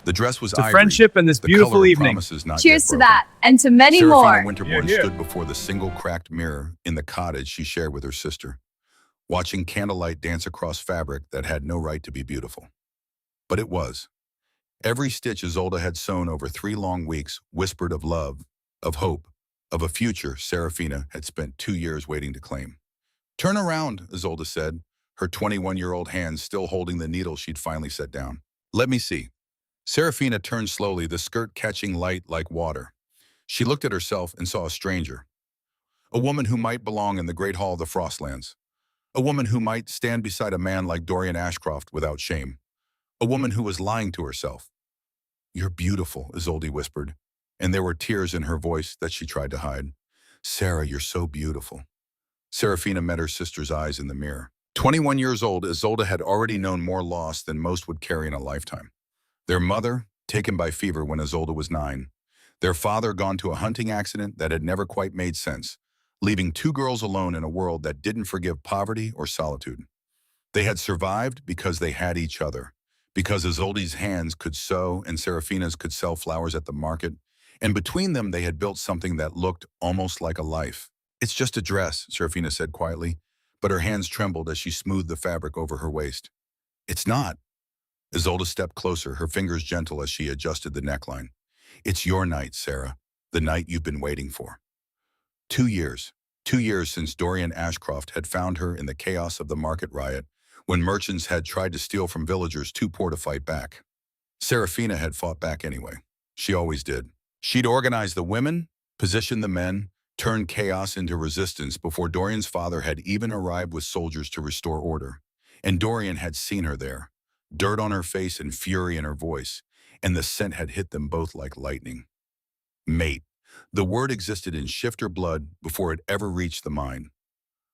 The dress was to ivory, friendship and this the color beautiful of evening. promises not Cheers yet to broken. that, and to many Serafina more. Winterbourne Here, here. stood before the single cracked mirror in the cottage she shared with her sister, watching candlelight dance across fabric that had no right to be beautiful. But it was. Every stitch Isolde had sewn over 3 long weeks whispered of love, of hope, of a future Serafina had spent 2 years waiting to claim. "Turn around," Isolde said, her 21-year-old hands still holding the needle she'd finally set down. "Let me see." Serafina turned slowly, the skirt catching light like water. She looked at herself and saw a stranger, a woman who might belong in the great hall of the Frostlands, a woman who might stand beside a man like Dorian Ashcroft without shame, a woman who was lying to herself. "You're beautiful," Isolde whispered, and there were tears in her voice that she tried to hide. "Sarah, you're so beautiful." Serafina met her sister's eyes in the mirror. 21 years old, Isolde had already known more loss than most would carry in a lifetime. Their mother, taken by fever when Isolde was 9. Their father gone to a hunting accident that had never quite made sense, leaving 2 girls alone in a world that didn't forgive poverty or solitude. They had survived because they had each other, because Isolde's hands could sew and Serafina's could sell flowers at the market, and between them they had built something that looked almost like a life. "It's just a dress," Serafina said quietly, but her hands trembled as she smoothed the fabric over her waist. "It's not." Isolde stepped closer, her fingers gentle as she adjusted the neckline. "It's your night, Sarah, the night you've been waiting for." 2 years. 2 years since Dorian Ashcroft had found her in the chaos of the market riot, when merchants had tried to steal from villagers too poor to fight back. Serafina had fought back anyway. She always did. She'd organized the women, positioned the men, turned chaos into resistance before Dorian's father had even arrived with soldiers to restore order. And Dorian had seen her there, dirt on her face and fury in her voice, and the scent had hit them both like lightning. Mate. The word existed in shifter blood before it ever reached the mind.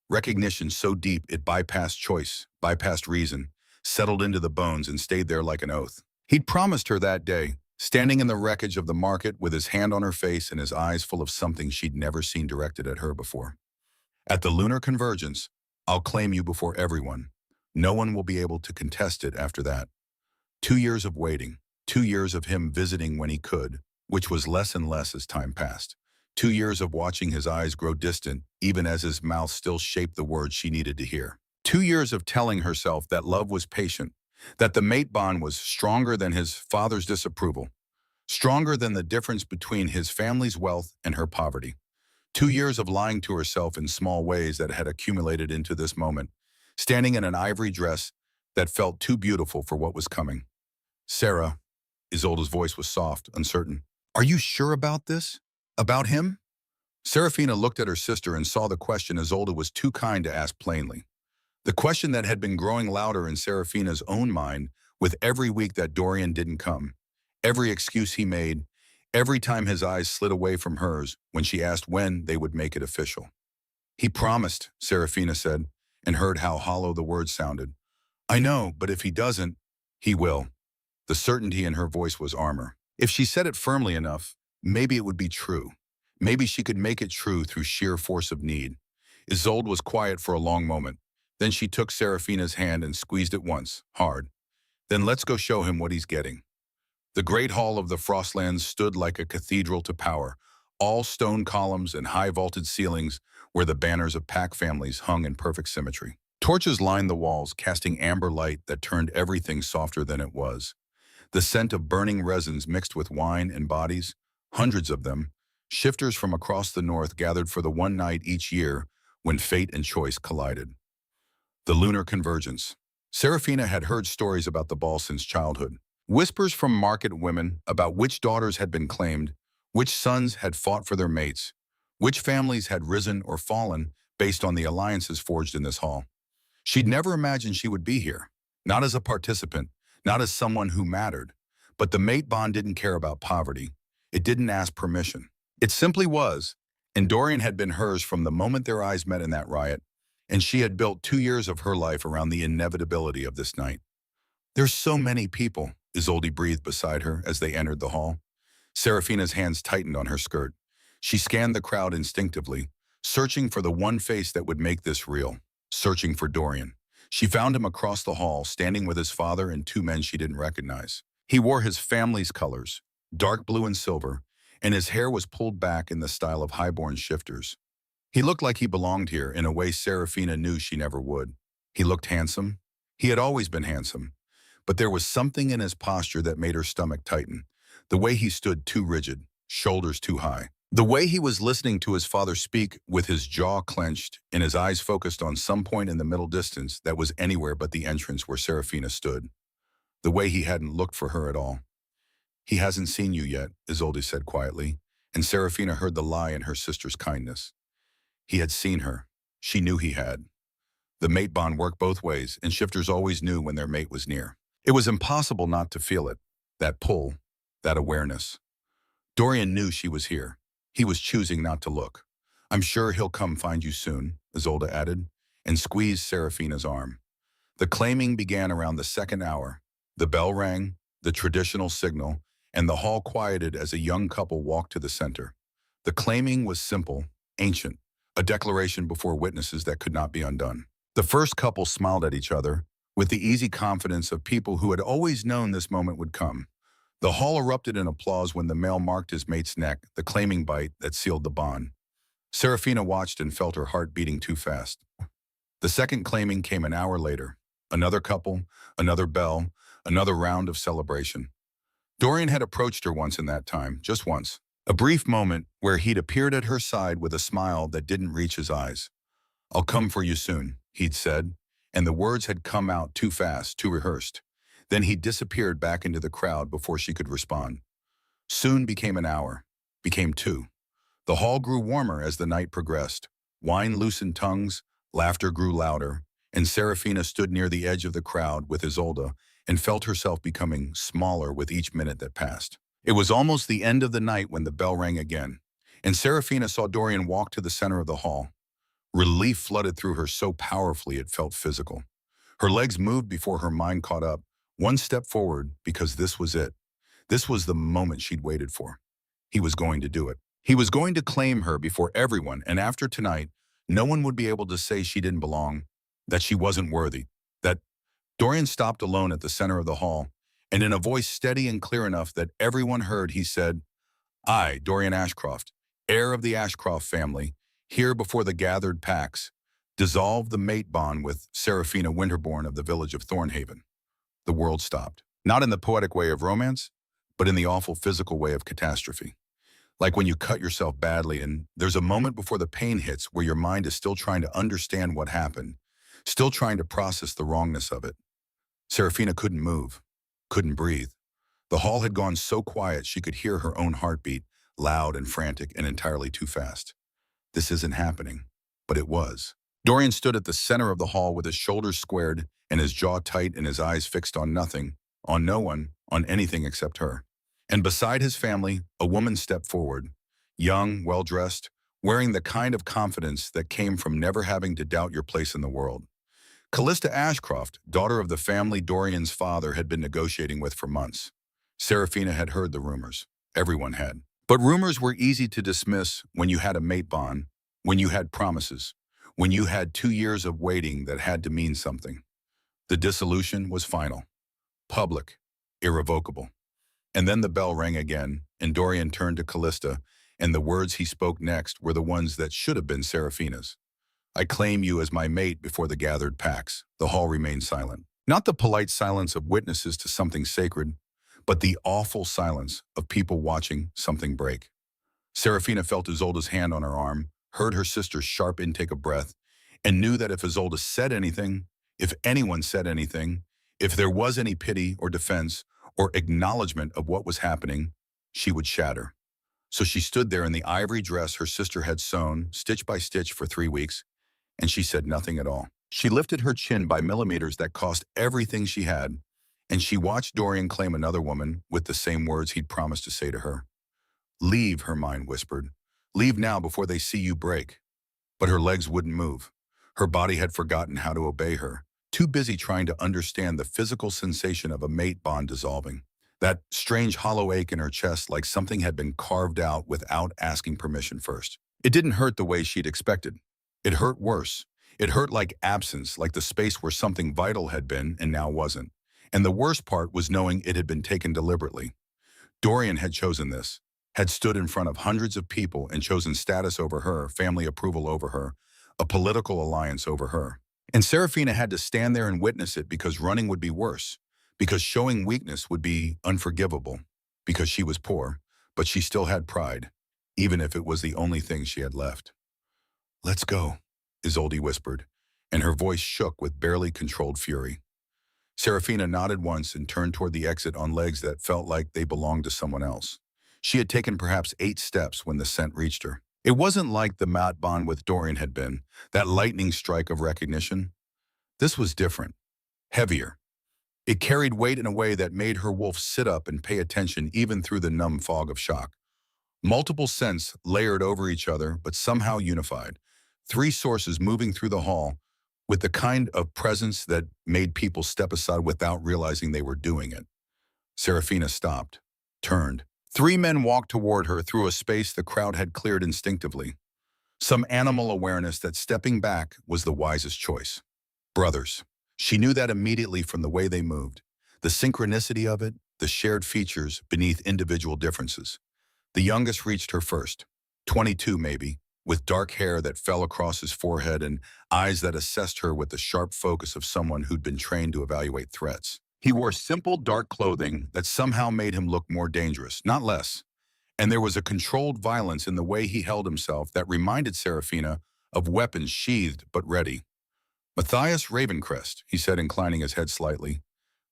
Recognition so deep it bypassed choice, bypassed reason, settled into the bones and stayed there like an oath. He'd promised her that day, standing in the wreckage of the market with his hand on her face and his eyes full of something she'd never seen directed at her before. "At the lunar convergence, I'll claim you before everyone. No one will be able to contest it after that." 2 years of waiting, 2 years of him visiting when he could, which was less and less as time passed. 2 years of watching his eyes grow distant, even as his mouth still shaped the words she needed to hear. 2 years of telling herself that love was patient, that the mate bond was stronger than his father's disapproval, stronger than the difference between his family's wealth and her poverty. 2 years of lying to herself in small ways that had accumulated into this moment, standing in an ivory dress that felt too beautiful for what was coming. "Sarah," Isolde's voice was soft, uncertain. "Are you sure about this? About him?" Serafina looked at her sister and saw the question Isolde was too kind to ask plainly. The question that had been growing louder in Serafina's own mind with every week that Dorian didn't come, every excuse he made, every time his eyes slid away from hers when she asked when they would make it official. "He promised," Serafina said, and heard how hollow the words sounded. "I know, but if he doesn't, he will." The certainty in her voice was armor. If she said it firmly enough, maybe it would be true. Maybe she could make it true through sheer force of need. Isolde was quiet for a long moment. Then she took Serafina's hand and squeezed it once, hard. "Then let's go show him what he's getting." The great hall of the Frostlands stood like a cathedral to power, all stone columns and high-vaulted ceilings where the banners of pack families hung in perfect symmetry. Torches lined the walls, casting amber light that turned everything softer than it was. The scent of burning resins mixed with wine and bodies, hundreds of them, shifters from across the north gathered for the one night each year when fate and choice collided. The lunar convergence. Serafina had heard stories about the ball since childhood. Whispers from market women about which daughters had been claimed, which sons had fought for their mates, which families had risen or fallen based on the alliances forged in this hall. She'd never imagined she would be here, not as a participant, not as someone who mattered. But the mate bond didn't care about poverty. It didn't ask permission. It simply was, and Dorian had been hers from the moment their eyes met in that riot, and she had built 2 years of her life around the inevitability of this night. "There's so many people," Isolde breathed beside her as they entered the hall. Serafina's hands tightened on her skirt. She scanned the crowd instinctively, searching for the one face that would make this real, searching for Dorian. She found him across the hall, standing with his father and 2 men she didn't recognize. He wore his family's colors, dark blue and silver, and his hair was pulled back in the style of highborn shifters. He looked like he belonged here in a way Serafina knew she never would. He looked handsome. He had always been handsome. But there was something in his posture that made her stomach tighten. The way he stood too rigid, shoulders too high. The way he was listening to his father speak with his jaw clenched and his eyes focused on some point in the middle distance that was anywhere but the entrance where Serafina stood. The way he hadn't looked for her at all. "He hasn't seen you yet," Isolde said quietly, and Serafina heard the lie in her sister's kindness. He had seen her. She knew he had. The mate bond worked both ways, and shifters always knew when their mate was near. It was impossible not to feel it, that pull, that awareness. Dorian knew she was here. He was choosing not to look. "I'm sure he'll come find you soon," Isolde added, and squeezed Serafina's arm. The claiming began around the second hour. The bell rang, the traditional signal, and the hall quieted as a young couple walked to the center. The claiming was simple, ancient, a declaration before witnesses that could not be undone. The first couple smiled at each other, with the easy confidence of people who had always known this moment would come. The hall erupted in applause when the male marked his mate's neck, the claiming bite that sealed the bond. Serafina watched and felt her heart beating too fast. The second claiming came an hour later. Another couple, another bell, another round of celebration. Dorian had approached her once in that time, just once. A brief moment where he'd appeared at her side with a smile that didn't reach his eyes. "I'll come for you soon," he'd said, and the words had come out too fast, too rehearsed. Then he disappeared back into the crowd before she could respond. Soon became an hour, became two. The hall grew warmer as the night progressed. Wine loosened tongues, laughter grew louder, and Serafina stood near the edge of the crowd with Isolde and felt herself becoming smaller with each minute that passed. It was almost the end of the night when the bell rang again, and Serafina saw Dorian walk to the center of the hall. Relief flooded through her so powerfully it felt physical. Her legs moved before her mind caught up, one step forward, because this was it. This was the moment she'd waited for. He was going to do it. He was going to claim her before everyone, and after tonight, no one would be able to say she didn't belong, that she wasn't worthy, that Dorian stopped alone at the center of the hall, and in a voice steady and clear enough that everyone heard, he said, "I, Dorian Ashcroft, heir of the Ashcroft family, here before the gathered packs, dissolve the mate bond with Serafina Winterbourne of the village of Thornhaven." The world stopped. Not in the poetic way of romance, but in the awful physical way of catastrophe. Like when you cut yourself badly and there's a moment before the pain hits where your mind is still trying to understand what happened, still trying to process the wrongness of it. Serafina couldn't move, couldn't breathe. The hall had gone so quiet she could hear her own heartbeat, loud and frantic and entirely too fast. This isn't happening, but it was. Dorian stood at the center of the hall with his shoulders squared and his jaw tight and his eyes fixed on nothing, on no one, on anything except her. And beside his family, a woman stepped forward, young, well-dressed, wearing the kind of confidence that came from never having to doubt your place in the world. Callista Ashcroft, daughter of the family Dorian's father had been negotiating with for months. Serafina had heard the rumors. Everyone had. But rumors were easy to dismiss when you had a mate bond, when you had promises, when you had 2 years of waiting that had to mean something. The dissolution was final, public, irrevocable. And then the bell rang again, and Dorian turned to Callista, and the words he spoke next were the ones that should have been Serafina's. "I claim you as my mate before the gathered packs." The hall remained silent. Not the polite silence of witnesses to something sacred, but the awful silence of people watching something break. Serafina felt Isolde's hand on her arm, heard her sister's sharp intake of breath, and knew that if Isolde said anything, if anyone said anything, if there was any pity or defense or acknowledgement of what was happening, she would shatter. So she stood there in the ivory dress her sister had sewn, stitch by stitch, for 3 weeks, and she said nothing at all. She lifted her chin by millimeters that cost everything she had, and she watched Dorian claim another woman with the same words he'd promised to say to her. "Leave," her mind whispered. "Leave now before they see you break." But her legs wouldn't move. Her body had forgotten how to obey her, too busy trying to understand the physical sensation of a mate bond dissolving. That strange hollow ache in her chest, like something had been carved out without asking permission first. It didn't hurt the way she'd expected. It hurt worse. It hurt like absence, like the space where something vital had been and now wasn't. And the worst part was knowing it had been taken deliberately. Dorian had chosen this, had stood in front of hundreds of people and chosen status over her, family approval over her, a political alliance over her. And Serafina had to stand there and witness it because running would be worse, because showing weakness would be unforgivable, because she was poor, but she still had pride, even if it was the only thing she had left. "Let's go," Isolde whispered, and her voice shook with barely controlled fury. Serafina nodded once and turned toward the exit on legs that felt like they belonged to someone else. She had taken perhaps 8 steps when the scent reached her. It wasn't like the mat bond with Dorian had been, that lightning strike of recognition. This was different, heavier. It carried weight in a way that made her wolf sit up and pay attention even through the numb fog of shock. Multiple scents layered over each other, but somehow unified. 3 sources moving through the hall with the kind of presence that made people step aside without realizing they were doing it. Serafina stopped, turned. 3 men walked toward her through a space the crowd had cleared instinctively. Some animal awareness that stepping back was the wisest choice. Brothers. She knew that immediately from the way they moved. The synchronicity of it, the shared features beneath individual differences. The youngest reached her first, 22 maybe, with dark hair that fell across his forehead and eyes that assessed her with the sharp focus of someone who'd been trained to evaluate threats. He wore simple, dark clothing that somehow made him look more dangerous, not less. And there was a controlled violence in the way he held himself that reminded Serafina of weapons sheathed but ready. "Matthias Ravencrest," he said, inclining his head slightly.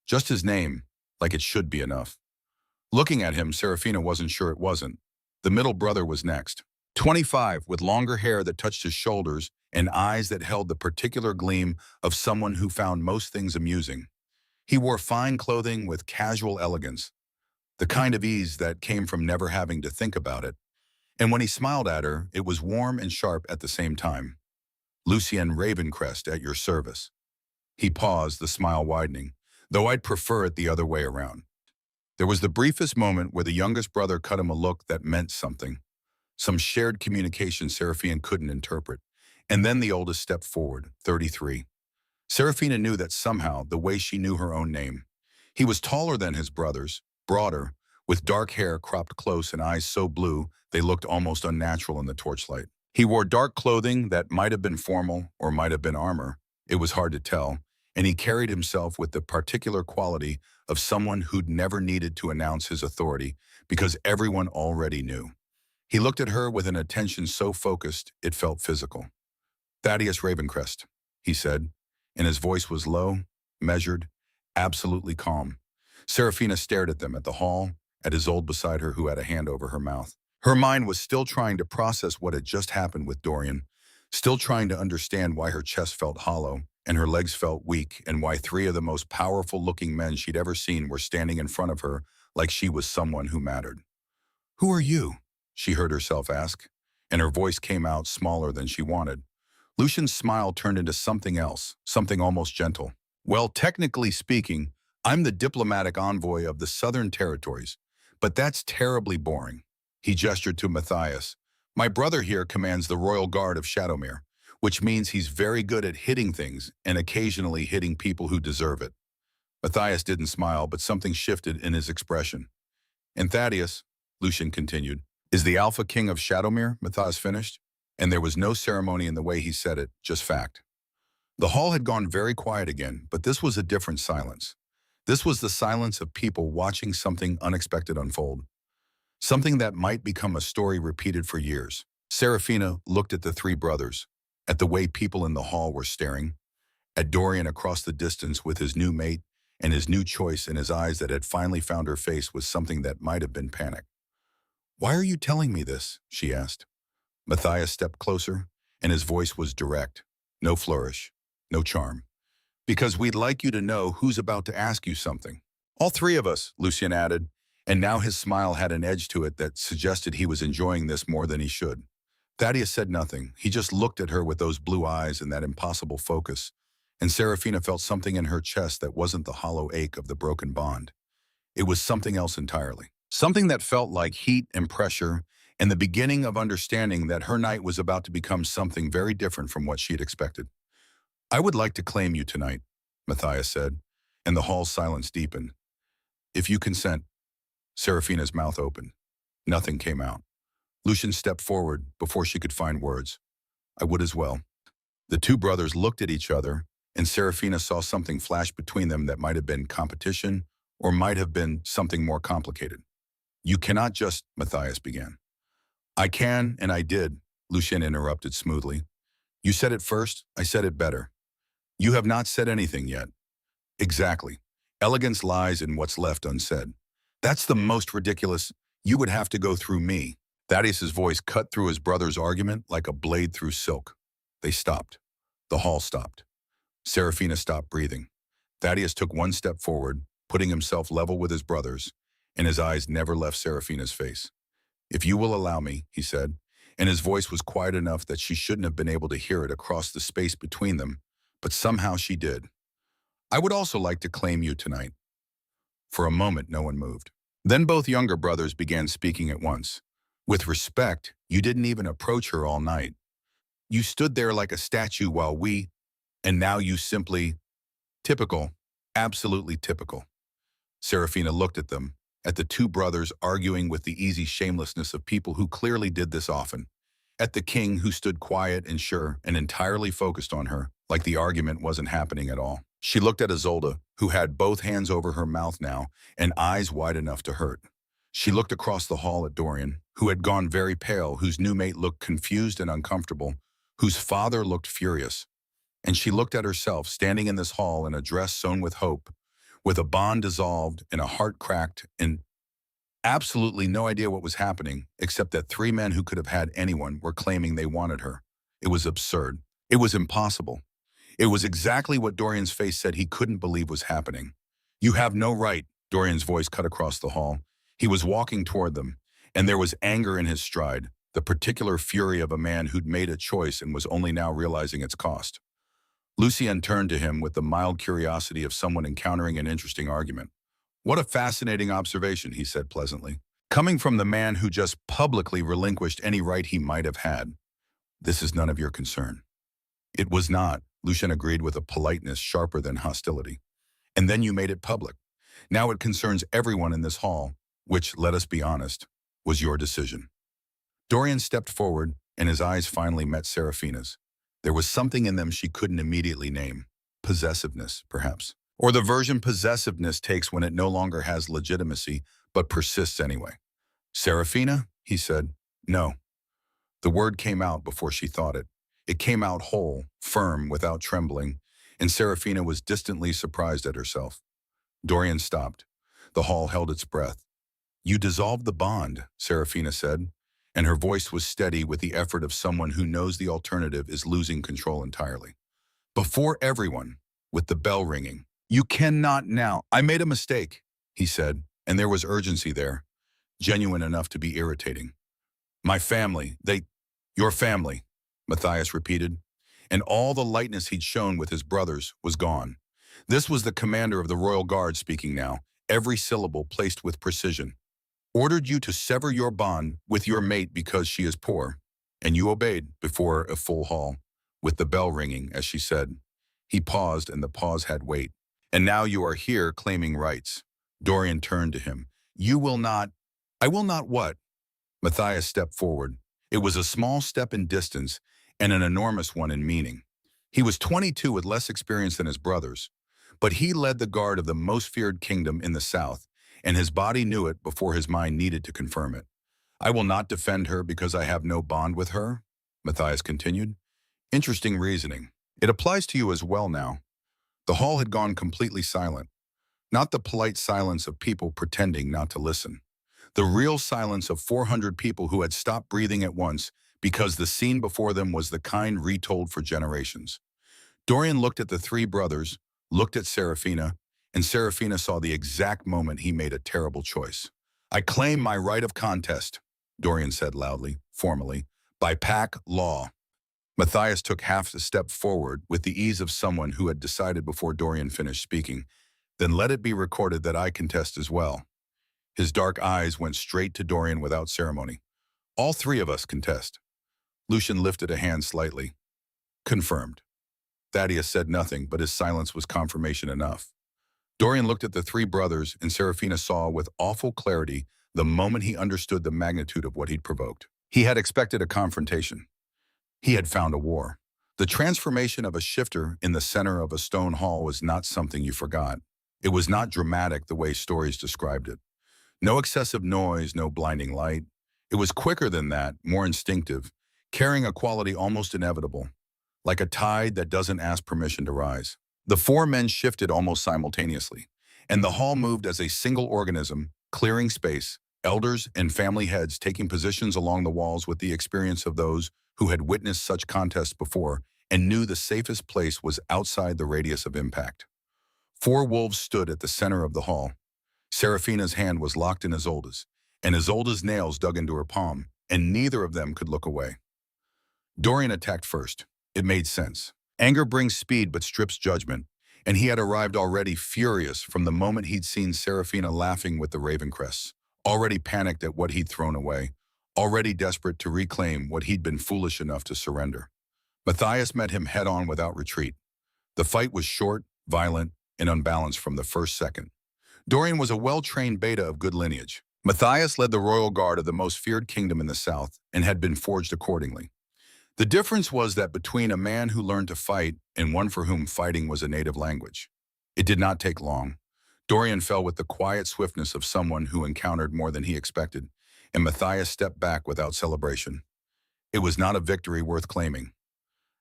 Just his name, like it should be enough. Looking at him, Serafina wasn't sure it wasn't. The middle brother was next. 25, with longer hair that touched his shoulders and eyes that held the particular gleam of someone who found most things amusing. He wore fine clothing with casual elegance, the kind of ease that came from never having to think about it. And when he smiled at her, it was warm and sharp at the same time. "Lucien Ravencrest at your service." He paused, the smile widening, "though I'd prefer it the other way around." There was the briefest moment where the youngest brother cut him a look that meant something, some shared communication Serafina couldn't interpret. And then the oldest stepped forward, 33. Serafina knew that somehow, the way she knew her own name. He was taller than his brothers, broader, with dark hair cropped close and eyes so blue they looked almost unnatural in the torchlight. He wore dark clothing that might have been formal or might have been armor. It was hard to tell, and he carried himself with the particular quality of someone who'd never needed to announce his authority because everyone already knew. He looked at her with an attention so focused it felt physical. "Thaddeus Ravencrest," he said, and his voice was low, measured, absolutely calm. Serafina stared at them, at the hall, at Isolde beside her who had a hand over her mouth. Her mind was still trying to process what had just happened with Dorian, still trying to understand why her chest felt hollow and her legs felt weak and why 3 of the most powerful-looking men she'd ever seen were standing in front of her like she was someone who mattered. "Who are you?" she heard herself ask, and her voice came out smaller than she wanted. Lucian's smile turned into something else, something almost gentle. "Well, technically speaking, I'm the diplomatic envoy of the Southern Territories, but that's terribly boring." He gestured to Matthias. "My brother here commands the Royal Guard of Shadowmere, which means he's very good at hitting things and occasionally hitting people who deserve it." Matthias didn't smile, but something shifted in his expression. "And Thaddeus," Lucian continued, "is the Alpha King of Shadowmere," Matthias finished, and there was no ceremony in the way he said it, just fact. The hall had gone very quiet again, but this was a different silence. This was the silence of people watching something unexpected unfold. Something that might become a story repeated for years. Serafina looked at the 3 brothers, at the way people in the hall were staring, at Dorian across the distance with his new mate and his new choice in his eyes that had finally found her face with something that might have been panic. "Why are you telling me this?" she asked. Matthias stepped closer, and his voice was direct. No flourish, no charm. "Because we'd like you to know who's about to ask you something." "All 3 of us," Lucien added, and now his smile had an edge to it that suggested he was enjoying this more than he should. Thaddeus said nothing. He just looked at her with those blue eyes and that impossible focus, and Serafina felt something in her chest that wasn't the hollow ache of the broken bond. It was something else entirely. Something that felt like heat and pressure, and the beginning of understanding that her night was about to become something very different from what she had expected. "I would like to claim you tonight," Matthias said, and the hall's silence deepened. If you consent, Serafina's mouth opened. Nothing came out. Lucian stepped forward before she could find words. I would as well. The two brothers looked at each other, and Serafina saw something flash between them that might have been competition or might have been something more complicated. You cannot just, Matthias began. I can, and I did, Lucian interrupted smoothly. You said it first, I said it better. You have not said anything yet. Exactly. Elegance lies in what's left unsaid. That's the most ridiculous. You would have to go through me. Thaddeus's voice cut through his brother's argument like a blade through silk. They stopped. The hall stopped. Serafina stopped breathing. Thaddeus took one step forward, putting himself level with his brothers, and his eyes never left Serafina's face. If you will allow me, he said, and his voice was quiet enough that she shouldn't have been able to hear it across the space between them, but somehow she did. I would also like to claim you tonight. For a moment, no one moved. Then both younger brothers began speaking at once. With respect, you didn't even approach her all night. You stood there like a statue while and now you simply, typical, absolutely typical. Serafina looked at them, at the two brothers arguing with the easy shamelessness of people who clearly did this often, at the king who stood quiet and sure and entirely focused on her, like the argument wasn't happening at all. She looked at Isolde, who had both hands over her mouth now and eyes wide enough to hurt. She looked across the hall at Dorian, who had gone very pale, whose new mate looked confused and uncomfortable, whose father looked furious. And she looked at herself, standing in this hall in a dress sewn with hope, with a bond dissolved and a heart cracked, and absolutely no idea what was happening, except that three men who could have had anyone were claiming they wanted her. It was absurd. It was impossible. It was exactly what Dorian's face said he couldn't believe was happening. You have no right, Dorian's voice cut across the hall. He was walking toward them, and there was anger in his stride, the particular fury of a man who'd made a choice and was only now realizing its cost. Lucien turned to him with the mild curiosity of someone encountering an interesting argument. What a fascinating observation, he said pleasantly, coming from the man who just publicly relinquished any right he might have had. This is none of your concern. It was not, Lucien agreed with a politeness sharper than hostility. And then you made it public. Now it concerns everyone in this hall, which, let us be honest, was your decision. Dorian stepped forward, and his eyes finally met Serafina's. There was something in them she couldn't immediately name. Possessiveness, perhaps. Or the version possessiveness takes when it no longer has legitimacy, but persists anyway. Serafina, he said. No. The word came out before she thought it. It came out whole, firm, without trembling, and Serafina was distantly surprised at herself. Dorian stopped. The hall held its breath. You dissolved the bond, Serafina said, and her voice was steady with the effort of someone who knows the alternative is losing control entirely. Before everyone, with the bell ringing. You cannot now. I made a mistake, he said, and there was urgency there, genuine enough to be irritating. My family, your family, Matthias repeated, and all the lightness he'd shown with his brothers was gone. This was the commander of the Royal Guard speaking now, every syllable placed with precision. Ordered you to sever your bond with your mate because she is poor, and you obeyed before a full hall, with the bell ringing, as she said. He paused, and the pause had weight. And now you are here claiming rights. Dorian turned to him. You will not. I will not what? Matthias stepped forward. It was a small step in distance and an enormous one in meaning. He was 22 with less experience than his brothers, but he led the guard of the most feared kingdom in the south, and his body knew it before his mind needed to confirm it. I will not defend her because I have no bond with her, Matthias continued. Interesting reasoning. It applies to you as well now. The hall had gone completely silent. Not the polite silence of people pretending not to listen. The real silence of 400 people who had stopped breathing at once because the scene before them was the kind retold for generations. Dorian looked at the three brothers, looked at Serafina, and Serafina saw the exact moment he made a terrible choice. I claim my right of contest, Dorian said loudly, formally, by pack law. Matthias took half a step forward with the ease of someone who had decided before Dorian finished speaking. Then let it be recorded that I contest as well. His dark eyes went straight to Dorian without ceremony. All three of us contest. Lucien lifted a hand slightly. Confirmed. Thaddeus said nothing, but his silence was confirmation enough. Dorian looked at the three brothers, and Serafina saw with awful clarity the moment he understood the magnitude of what he'd provoked. He had expected a confrontation. He had found a war. The transformation of a shifter in the center of a stone hall was not something you forgot. It was not dramatic the way stories described it. No excessive noise, no blinding light. It was quicker than that, more instinctive, carrying a quality almost inevitable, like a tide that doesn't ask permission to rise. The four men shifted almost simultaneously, and the hall moved as a single organism, clearing space, elders and family heads taking positions along the walls with the experience of those who had witnessed such contests before and knew the safest place was outside the radius of impact. Four wolves stood at the center of the hall. Serafina's hand was locked in Isolde's, and Isolde's nails dug into her palm, and neither of them could look away. Dorian attacked first. It made sense. Anger brings speed but strips judgment, and he had arrived already furious from the moment he'd seen Serafina laughing with the Ravencrests, already panicked at what he'd thrown away, already desperate to reclaim what he'd been foolish enough to surrender. Matthias met him head-on without retreat. The fight was short, violent, and unbalanced from the first second. Dorian was a well-trained beta of good lineage. Matthias led the royal guard of the most feared kingdom in the south and had been forged accordingly. The difference was that between a man who learned to fight and one for whom fighting was a native language. It did not take long. Dorian fell with the quiet swiftness of someone who encountered more than he expected, and Matthias stepped back without celebration. It was not a victory worth claiming.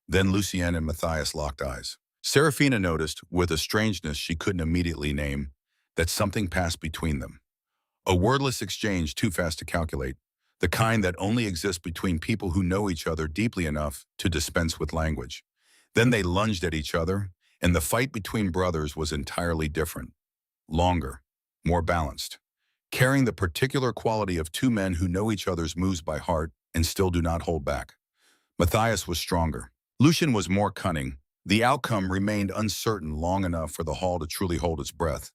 Then Lucien and Matthias locked eyes. Serafina noticed, with a strangeness she couldn't immediately name, that something passed between them. A wordless exchange too fast to calculate, the kind that only exists between people who know each other deeply enough to dispense with language. Then they lunged at each other, and the fight between brothers was entirely different. Longer, more balanced, carrying the particular quality of two men who know each other's moves by heart and still do not hold back. Matthias was stronger. Lucien was more cunning. The outcome remained uncertain long enough for the hall to truly hold its breath.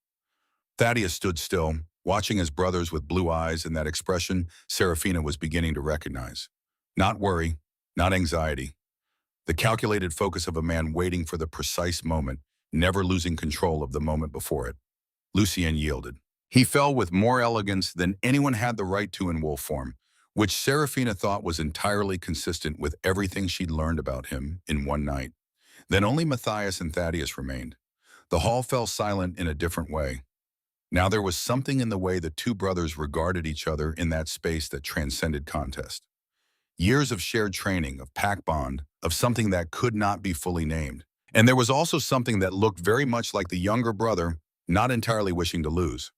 Thaddeus stood still, watching his brothers with blue eyes and that expression Serafina was beginning to recognize. Not worry, not anxiety. The calculated focus of a man waiting for the precise moment, never losing control of the moment before it. Lucien yielded. He fell with more elegance than anyone had the right to in wolf form, which Serafina thought was entirely consistent with everything she'd learned about him in one night. Then only Matthias and Thaddeus remained. The hall fell silent in a different way. Now there was something in the way the two brothers regarded each other in that space that transcended contest. Years of shared training, of pack bond, of something that could not be fully named. And there was also something that looked very much like the younger brother, not entirely wishing to lose.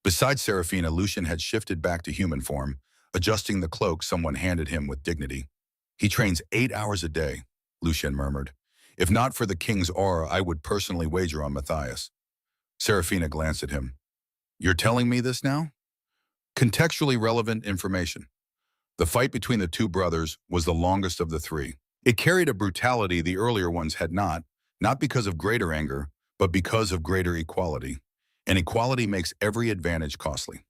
Besides Serafina, Lucien had shifted back to human form, adjusting the cloak someone handed him with dignity. "He trains 8 hours a day," Lucien murmured. "If not for the king's aura, I would personally wager on Matthias." Serafina glanced at him. "You're telling me this now?" Contextually relevant information. The fight between the two brothers was the longest of the three. It carried a brutality the earlier ones had not because of greater anger, but because of greater equality. And equality makes every advantage costly.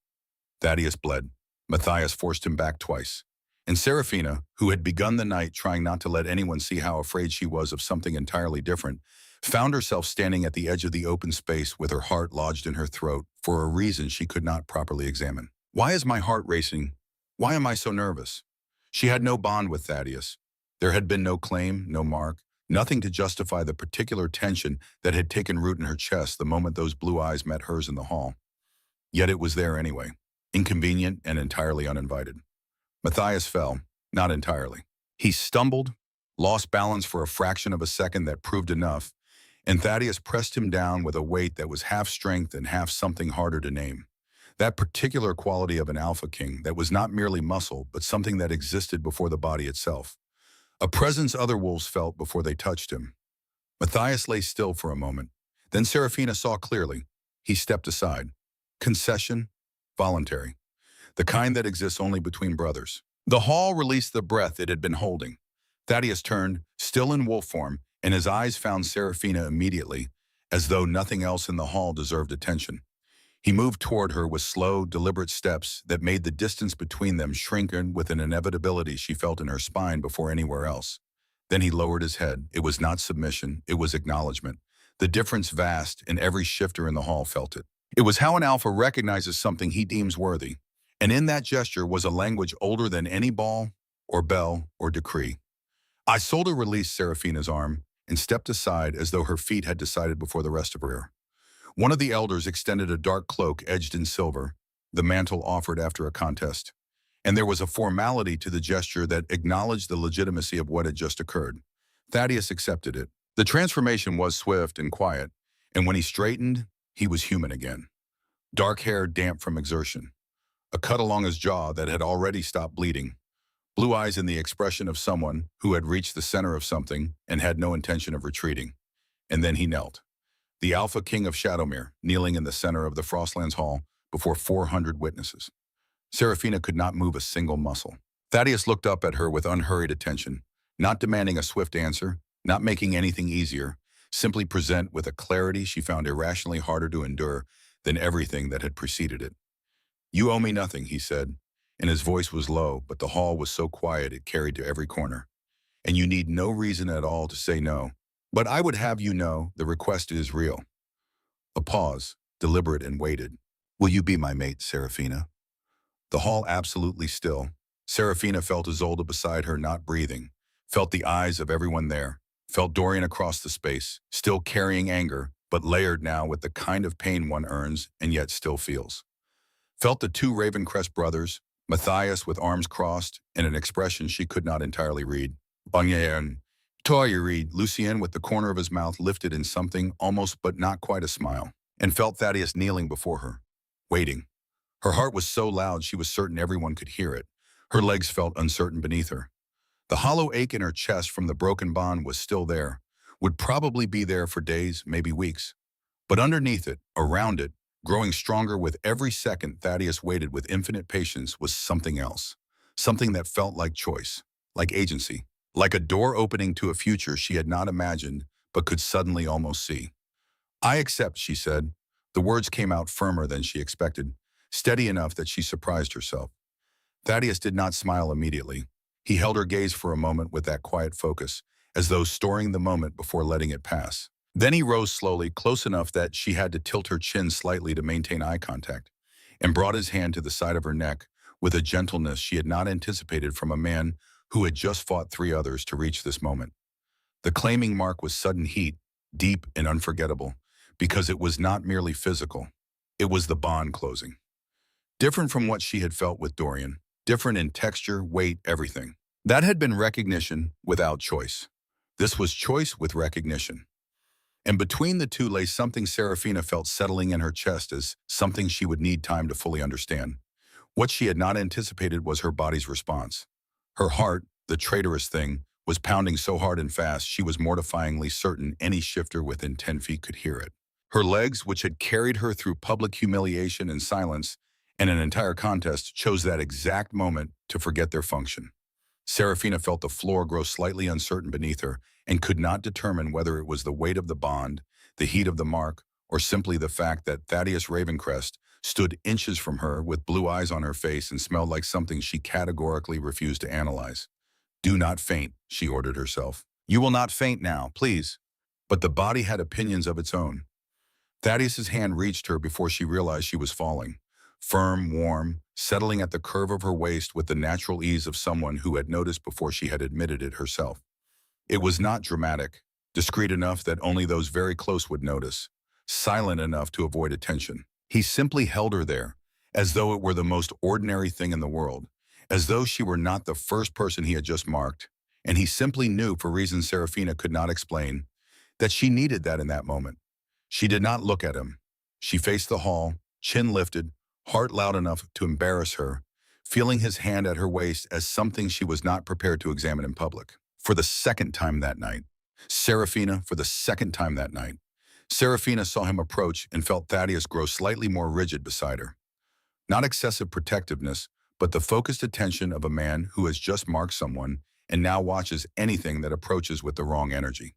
Thaddeus bled. Matthias forced him back twice. And Serafina, who had begun the night trying not to let anyone see how afraid she was of something entirely different, found herself standing at the edge of the open space with her heart lodged in her throat for a reason she could not properly examine. Why is my heart racing? Why am I so nervous? She had no bond with Thaddeus. There had been no claim, no mark, nothing to justify the particular tension that had taken root in her chest the moment those blue eyes met hers in the hall. Yet it was there anyway, inconvenient and entirely uninvited. Matthias fell, not entirely. He stumbled, lost balance for a fraction of a second that proved enough, and Thaddeus pressed him down with a weight that was half strength and half something harder to name. That particular quality of an alpha king that was not merely muscle, but something that existed before the body itself. A presence other wolves felt before they touched him. Matthias lay still for a moment. Then Serafina saw clearly. He stepped aside. Concession, voluntary. The kind that exists only between brothers. The hall released the breath it had been holding. Thaddeus turned, still in wolf form, and his eyes found Serafina immediately, as though nothing else in the hall deserved attention. He moved toward her with slow, deliberate steps that made the distance between them shrink with an inevitability she felt in her spine before anywhere else. Then he lowered his head. It was not submission, it was acknowledgement. The difference vast, and every shifter in the hall felt it. It was how an alpha recognizes something he deems worthy. And in that gesture was a language older than any ball, or bell, or decree. Isolde released Serafina's arm and stepped aside as though her feet had decided before the rest of her. One of the elders extended a dark cloak edged in silver, the mantle offered after a contest. And there was a formality to the gesture that acknowledged the legitimacy of what had just occurred. Thaddeus accepted it. The transformation was swift and quiet, and when he straightened, he was human again. Dark hair damp from exertion, a cut along his jaw that had already stopped bleeding, blue eyes in the expression of someone who had reached the center of something and had no intention of retreating. And then he knelt. The Alpha King of Shadowmere, kneeling in the center of the Frostlands Hall before 400 witnesses. Serafina could not move a single muscle. Thaddeus looked up at her with unhurried attention, not demanding a swift answer, not making anything easier, simply present with a clarity she found irrationally harder to endure than everything that had preceded it. "You owe me nothing," he said, and his voice was low, but the hall was so quiet it carried to every corner. "And you need no reason at all to say no. But I would have you know the request is real." A pause, deliberate and weighted. "Will you be my mate, Serafina?" The hall absolutely still. Serafina felt Isolde beside her not breathing, felt the eyes of everyone there, felt Dorian across the space, still carrying anger, but layered now with the kind of pain one earns and yet still feels. Felt the two Ravencrest brothers, Matthias with arms crossed and an expression she could not entirely read. Bangern. Toya read, Lucien with the corner of his mouth lifted in something almost but not quite a smile, and felt Thaddeus kneeling before her, waiting. Her heart was so loud she was certain everyone could hear it. Her legs felt uncertain beneath her. The hollow ache in her chest from the broken bond was still there, would probably be there for days, maybe weeks. But underneath it, around it, growing stronger with every second Thaddeus waited with infinite patience, was something else. Something that felt like choice, like agency, like a door opening to a future she had not imagined but could suddenly almost see. "I accept," she said. The words came out firmer than she expected, steady enough that she surprised herself. Thaddeus did not smile immediately. He held her gaze for a moment with that quiet focus, as though storing the moment before letting it pass. Then he rose slowly, close enough that she had to tilt her chin slightly to maintain eye contact, and brought his hand to the side of her neck with a gentleness she had not anticipated from a man who had just fought 3 others to reach this moment. The claiming mark was sudden heat, deep and unforgettable, because it was not merely physical. It was the bond closing. Different from what she had felt with Dorian, different in texture, weight, everything. That had been recognition without choice. This was choice with recognition. And between the two lay something Serafina felt settling in her chest as something she would need time to fully understand. What she had not anticipated was her body's response. Her heart, the traitorous thing, was pounding so hard and fast she was mortifyingly certain any shifter within 10 feet could hear it. Her legs, which had carried her through public humiliation and silence and an entire contest, chose that exact moment to forget their function. Serafina felt the floor grow slightly uncertain beneath her and could not determine whether it was the weight of the bond, the heat of the mark, or simply the fact that Thaddeus Ravencrest stood inches from her with blue eyes on her face and smelled like something she categorically refused to analyze. "Do not faint," she ordered herself. "You will not faint now, please." But the body had opinions of its own. Thaddeus's hand reached her before she realized she was falling. Firm, warm, settling at the curve of her waist with the natural ease of someone who had noticed before she had admitted it herself. It was not dramatic, discreet enough that only those very close would notice, silent enough to avoid attention. He simply held her there, as though it were the most ordinary thing in the world, as though she were not the first person he had just marked, and he simply knew, for reasons Serafina could not explain, that she needed that in that moment. She did not look at him. She faced the hall, chin lifted, heart loud enough to embarrass her, feeling his hand at her waist as something she was not prepared to examine in public. For the second time that night, Serafina saw him approach and felt Thaddeus grow slightly more rigid beside her. Not excessive protectiveness, but the focused attention of a man who has just marked someone and now watches anything that approaches with the wrong energy.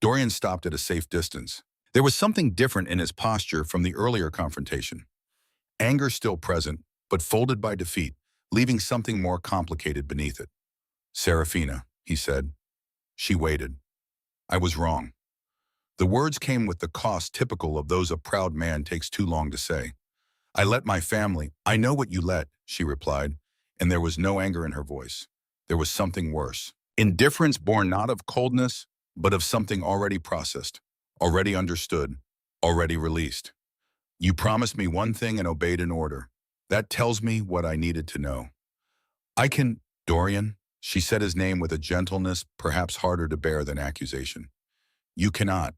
Dorian stopped at a safe distance. There was something different in his posture from the earlier confrontation. Anger still present, but folded by defeat, leaving something more complicated beneath it. "Serafina," he said. She waited. "I was wrong." The words came with the cost typical of those a proud man takes too long to say. I let my family. I know what you let, she replied, and there was no anger in her voice. There was something worse. Indifference born not of coldness, but of something already processed, already understood, already released. You promised me one thing and obeyed an order. That tells me what I needed to know. I can, Dorian, she said his name with a gentleness perhaps harder to bear than accusation. You cannot.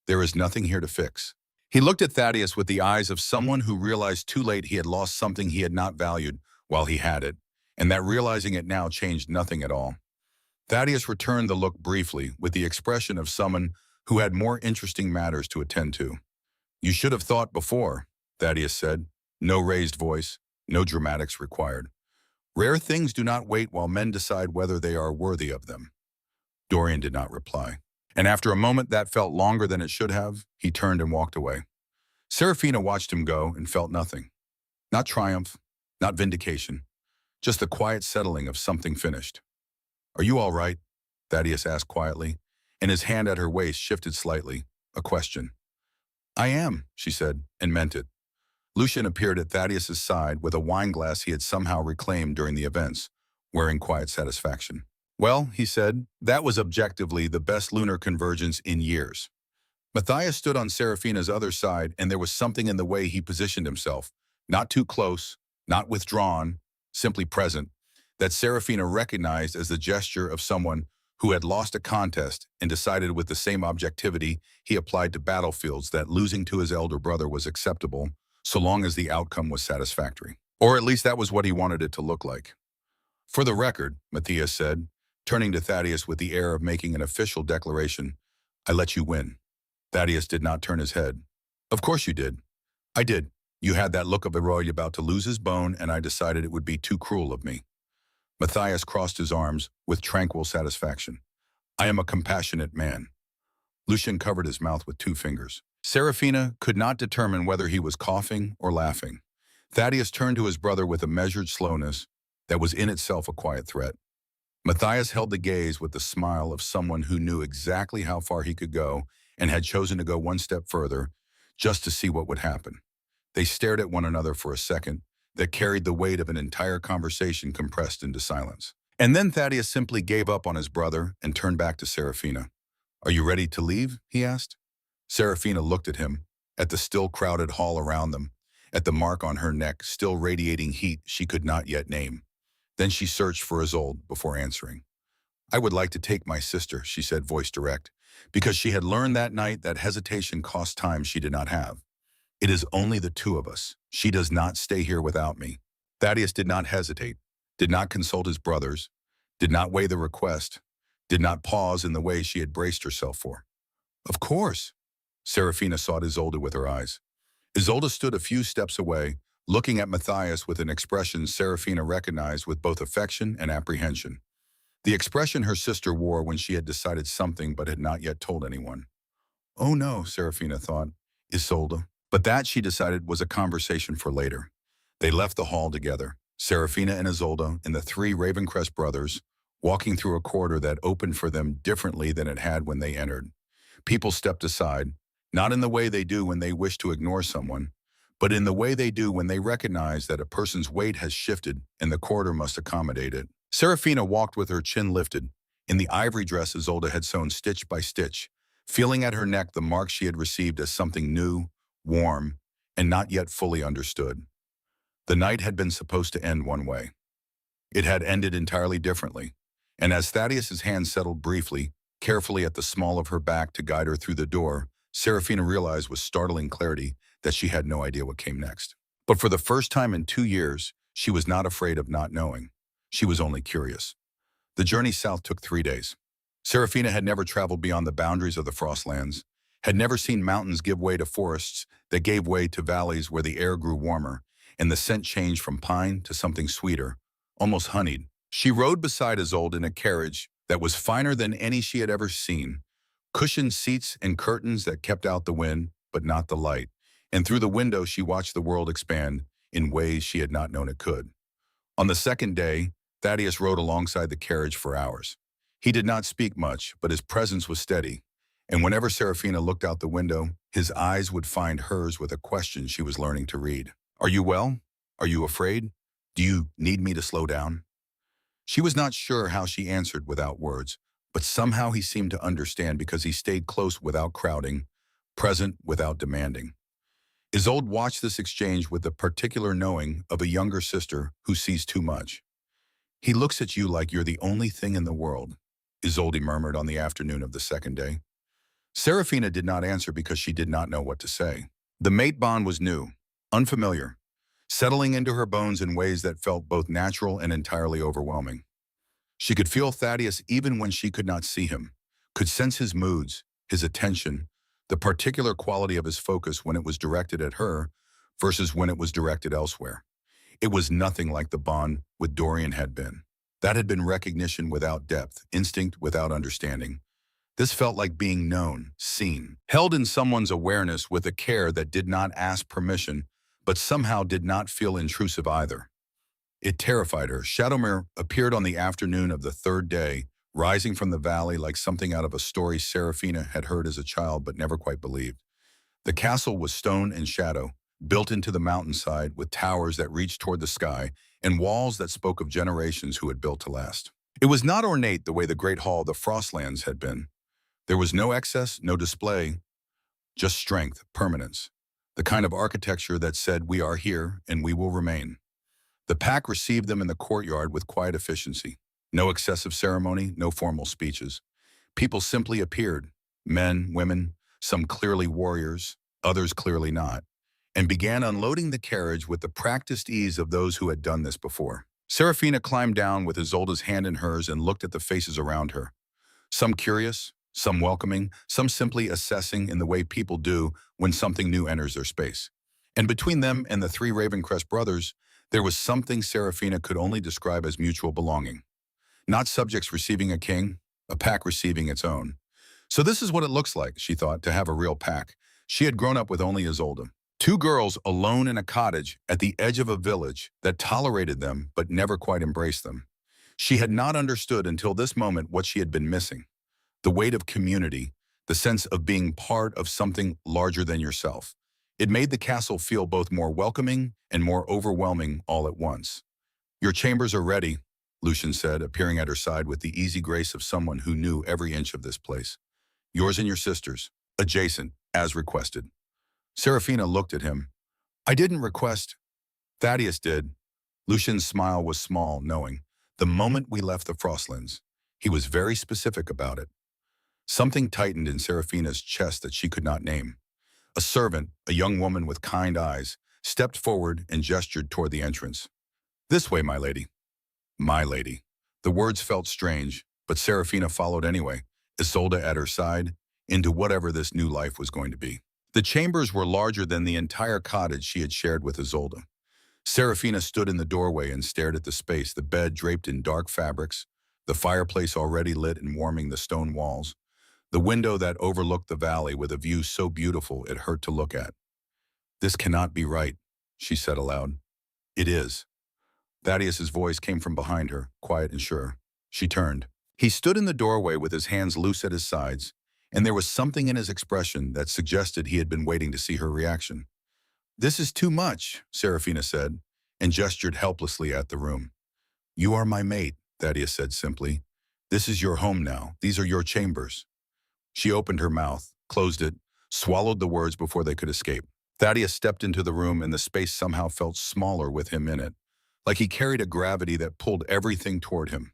There is nothing here to fix. He looked at Thaddeus with the eyes of someone who realized too late he had lost something he had not valued while he had it, and that realizing it now changed nothing at all. Thaddeus returned the look briefly with the expression of someone who had more interesting matters to attend to. You should have thought before, Thaddeus said. No raised voice, no dramatics required. Rare things do not wait while men decide whether they are worthy of them. Dorian did not reply. And after a moment that felt longer than it should have, he turned and walked away. Seraphina watched him go and felt nothing. Not triumph, not vindication, just the quiet settling of something finished. Are you all right? Thaddeus asked quietly, and his hand at her waist shifted slightly, a question. I am, she said, and meant it. Lucian appeared at Thaddeus's side with a wineglass he had somehow reclaimed during the events, wearing quiet satisfaction. Well, he said, that was objectively the best lunar convergence in years. Matthias stood on Seraphina's other side, and there was something in the way he positioned himself, not too close, not withdrawn, simply present, that Seraphina recognized as the gesture of someone who had lost a contest and decided with the same objectivity he applied to battlefields that losing to his elder brother was acceptable, so long as the outcome was satisfactory. Or at least that was what he wanted it to look like. For the record, Matthias said, turning to Thaddeus with the air of making an official declaration, I let you win. Thaddeus did not turn his head. Of course you did. I did. You had that look of a roy about to lose his bone, and I decided it would be too cruel of me. Matthias crossed his arms with tranquil satisfaction. I am a compassionate man. Lucian covered his mouth with 2 fingers. Seraphina could not determine whether he was coughing or laughing. Thaddeus turned to his brother with a measured slowness that was in itself a quiet threat. Matthias held the gaze with the smile of someone who knew exactly how far he could go and had chosen to go one step further just to see what would happen. They stared at one another for a second that carried the weight of an entire conversation compressed into silence. And then Thaddeus simply gave up on his brother and turned back to Seraphina. Are you ready to leave? He asked. Seraphina looked at him, at the still crowded hall around them, at the mark on her neck still radiating heat she could not yet name. Then she searched for Isolde before answering. I would like to take my sister, she said, voice direct, because she had learned that night that hesitation cost time she did not have. It is only the 2 of us. She does not stay here without me. Thaddeus did not hesitate, did not consult his brothers, did not weigh the request, did not pause in the way she had braced herself for. Of course. Seraphina sought Isolde with her eyes. Isolde stood a few steps away, looking at Matthias with an expression Seraphina recognized with both affection and apprehension. The expression her sister wore when she had decided something but had not yet told anyone. Oh no, Seraphina thought, Isolde. But that, she decided, was a conversation for later. They left the hall together, Seraphina and Isolde and the 3 Ravencrest brothers, walking through a corridor that opened for them differently than it had when they entered. People stepped aside, not in the way they do when they wish to ignore someone, but in the way they do when they recognize that a person's weight has shifted and the corridor must accommodate it. Seraphina walked with her chin lifted, in the ivory dress Isolde had sewn stitch by stitch, feeling at her neck the mark she had received as something new, warm, and not yet fully understood. The night had been supposed to end one way. It had ended entirely differently, and as Thaddeus's hand settled briefly, carefully at the small of her back to guide her through the door, Seraphina realized with startling clarity that she had no idea what came next. But for the first time in 2 years, she was not afraid of not knowing. She was only curious. The journey south took 3 days. Seraphina had never traveled beyond the boundaries of the Frostlands, had never seen mountains give way to forests that gave way to valleys where the air grew warmer and the scent changed from pine to something sweeter, almost honeyed. She rode beside Isolde in a carriage that was finer than any she had ever seen, cushioned seats and curtains that kept out the wind, but not the light, and through the window she watched the world expand in ways she had not known it could. On the 2nd day, Thaddeus rode alongside the carriage for hours. He did not speak much, but his presence was steady, And whenever Serafina looked out the window, his eyes would find hers with a question she was learning to read. Are you well? Are you afraid? Do you need me to slow down? She was not sure how she answered without words, but somehow he seemed to understand because he stayed close without crowding, present without demanding. Isolde watched this exchange with the particular knowing of a younger sister who sees too much. He looks at you like you're the only thing in the world, Isolde murmured on the afternoon of the second day. Serafina did not answer because she did not know what to say. The mate bond was new, unfamiliar, settling into her bones in ways that felt both natural and entirely overwhelming. She could feel Thaddeus even when she could not see him, could sense his moods, his attention, the particular quality of his focus when it was directed at her versus when it was directed elsewhere. It was nothing like the bond with Dorian had been. That had been recognition without depth, instinct without understanding. This felt like being known, seen, held in someone's awareness with a care that did not ask permission, but somehow did not feel intrusive either. It terrified her. Shadowmere appeared on the afternoon of the third day, rising from the valley like something out of a story Serafina had heard as a child but never quite believed. The castle was stone and shadow, built into the mountainside with towers that reached toward the sky and walls that spoke of generations who had built to last. It was not ornate the way the Great Hall of the Frostlands had been. There was no excess, no display, just strength, permanence, the kind of architecture that said, we are here and we will remain. The pack received them in the courtyard with quiet efficiency. No excessive ceremony, no formal speeches. People simply appeared, men, women, some clearly warriors, others clearly not, and began unloading the carriage with the practiced ease of those who had done this before. Serafina climbed down with Isolde's hand in hers and looked at the faces around her. Some curious, some welcoming, some simply assessing in the way people do when something new enters their space. And between them and the three Ravencrest brothers, there was something Serafina could only describe as mutual belonging. Not subjects receiving a king, a pack receiving its own. So this is what it looks like, she thought, to have a real pack. She had grown up with only Isolde. Two girls alone in a cottage at the edge of a village that tolerated them but never quite embraced them. She had not understood until this moment what she had been missing. The weight of community, the sense of being part of something larger than yourself. It made the castle feel both more welcoming and more overwhelming all at once. Your chambers are ready, Lucian said, appearing at her side with the easy grace of someone who knew every inch of this place. Yours and your sister's, adjacent, as requested. Serafina looked at him. I didn't request. Thaddeus did. Lucian's smile was small, knowing. The moment we left the Frostlands, he was very specific about it. Something tightened in Serafina's chest that she could not name. A servant, a young woman with kind eyes, stepped forward and gestured toward the entrance. This way, my lady. My lady. The words felt strange, but Serafina followed anyway, Isolde at her side, into whatever this new life was going to be. The chambers were larger than the entire cottage she had shared with Isolde. Serafina stood in the doorway and stared at the space, the bed draped in dark fabrics, the fireplace already lit and warming the stone walls, the window that overlooked the valley with a view so beautiful it hurt to look at. This cannot be right, she said aloud. It is. Thaddeus's voice came from behind her, quiet and sure. She turned. He stood in the doorway with his hands loose at his sides, and there was something in his expression that suggested he had been waiting to see her reaction. This is too much, Serafina said, and gestured helplessly at the room. You are my mate, Thaddeus said simply. This is your home now. These are your chambers. She opened her mouth, closed it, swallowed the words before they could escape. Thaddeus stepped into the room and the space somehow felt smaller with him in it, like he carried a gravity that pulled everything toward him.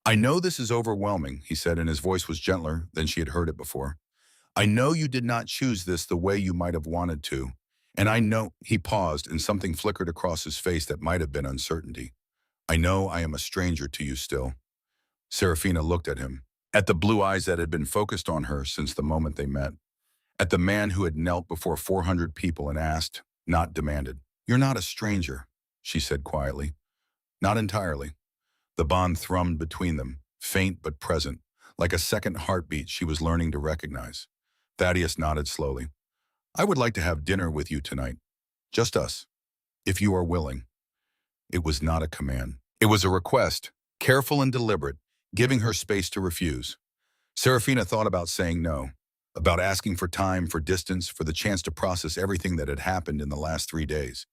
I know this is overwhelming, he said, and his voice was gentler than she had heard it before. I know you did not choose this the way you might have wanted to, and I know, he paused and something flickered across his face that might have been uncertainty. I know I am a stranger to you still. Serafina looked at him, at the blue eyes that had been focused on her since the moment they met, at the man who had knelt before 400 people and asked, not demanded. You're not a stranger, she said quietly. Not entirely. The bond thrummed between them, faint but present, like a second heartbeat she was learning to recognize. Thaddeus nodded slowly. I would like to have dinner with you tonight. Just us, if you are willing. It was not a command. It was a request, careful and deliberate, giving her space to refuse. Serafina thought about saying no. about asking for time, for distance, for the chance to process everything that had happened in the last 3 days.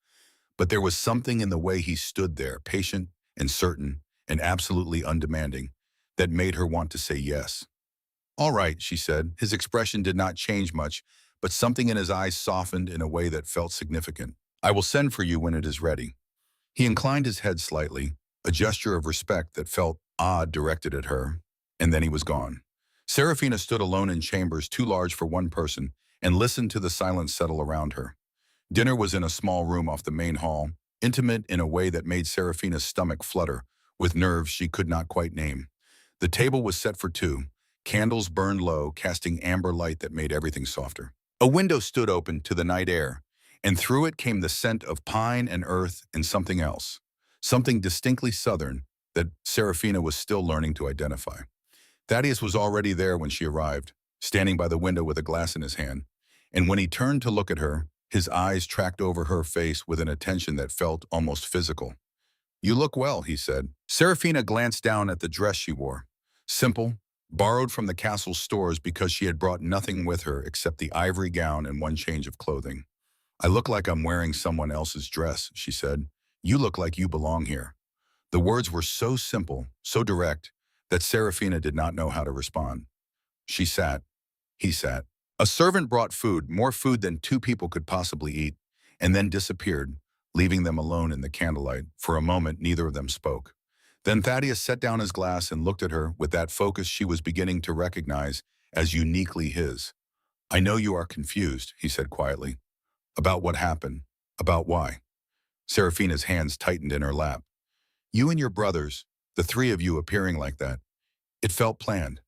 But there was something in the way he stood there, patient and certain and absolutely undemanding, that made her want to say yes. All right, she said. His expression did not change much, but something in his eyes softened in a way that felt significant. I will send for you when it is ready. He inclined his head slightly, a gesture of respect that felt odd directed at her, and then he was gone. Serafina stood alone in chambers too large for one person and listened to the silence settle around her. Dinner was in a small room off the main hall, intimate in a way that made Serafina's stomach flutter, with nerves she could not quite name. The table was set for two. Candles burned low, casting amber light that made everything softer. A window stood open to the night air, and through it came the scent of pine and earth and something else, something distinctly southern that Serafina was still learning to identify. Thaddeus was already there when she arrived, standing by the window with a glass in his hand, and when he turned to look at her, his eyes tracked over her face with an attention that felt almost physical. You look well, he said. Serafina glanced down at the dress she wore. Simple, borrowed from the castle's stores because she had brought nothing with her except the ivory gown and one change of clothing. I look like I'm wearing someone else's dress, she said. You look like you belong here. The words were so simple, so direct, that Serafina did not know how to respond. She sat. He sat. A servant brought food, more food than two people could possibly eat, and then disappeared, leaving them alone in the candlelight. For a moment, neither of them spoke. Then Thaddeus set down his glass and looked at her with that focus she was beginning to recognize as uniquely his. I know you are confused, he said quietly. About what happened. About why. Serafina's hands tightened in her lap. You and your brothers, the three of you appearing like that. It felt planned.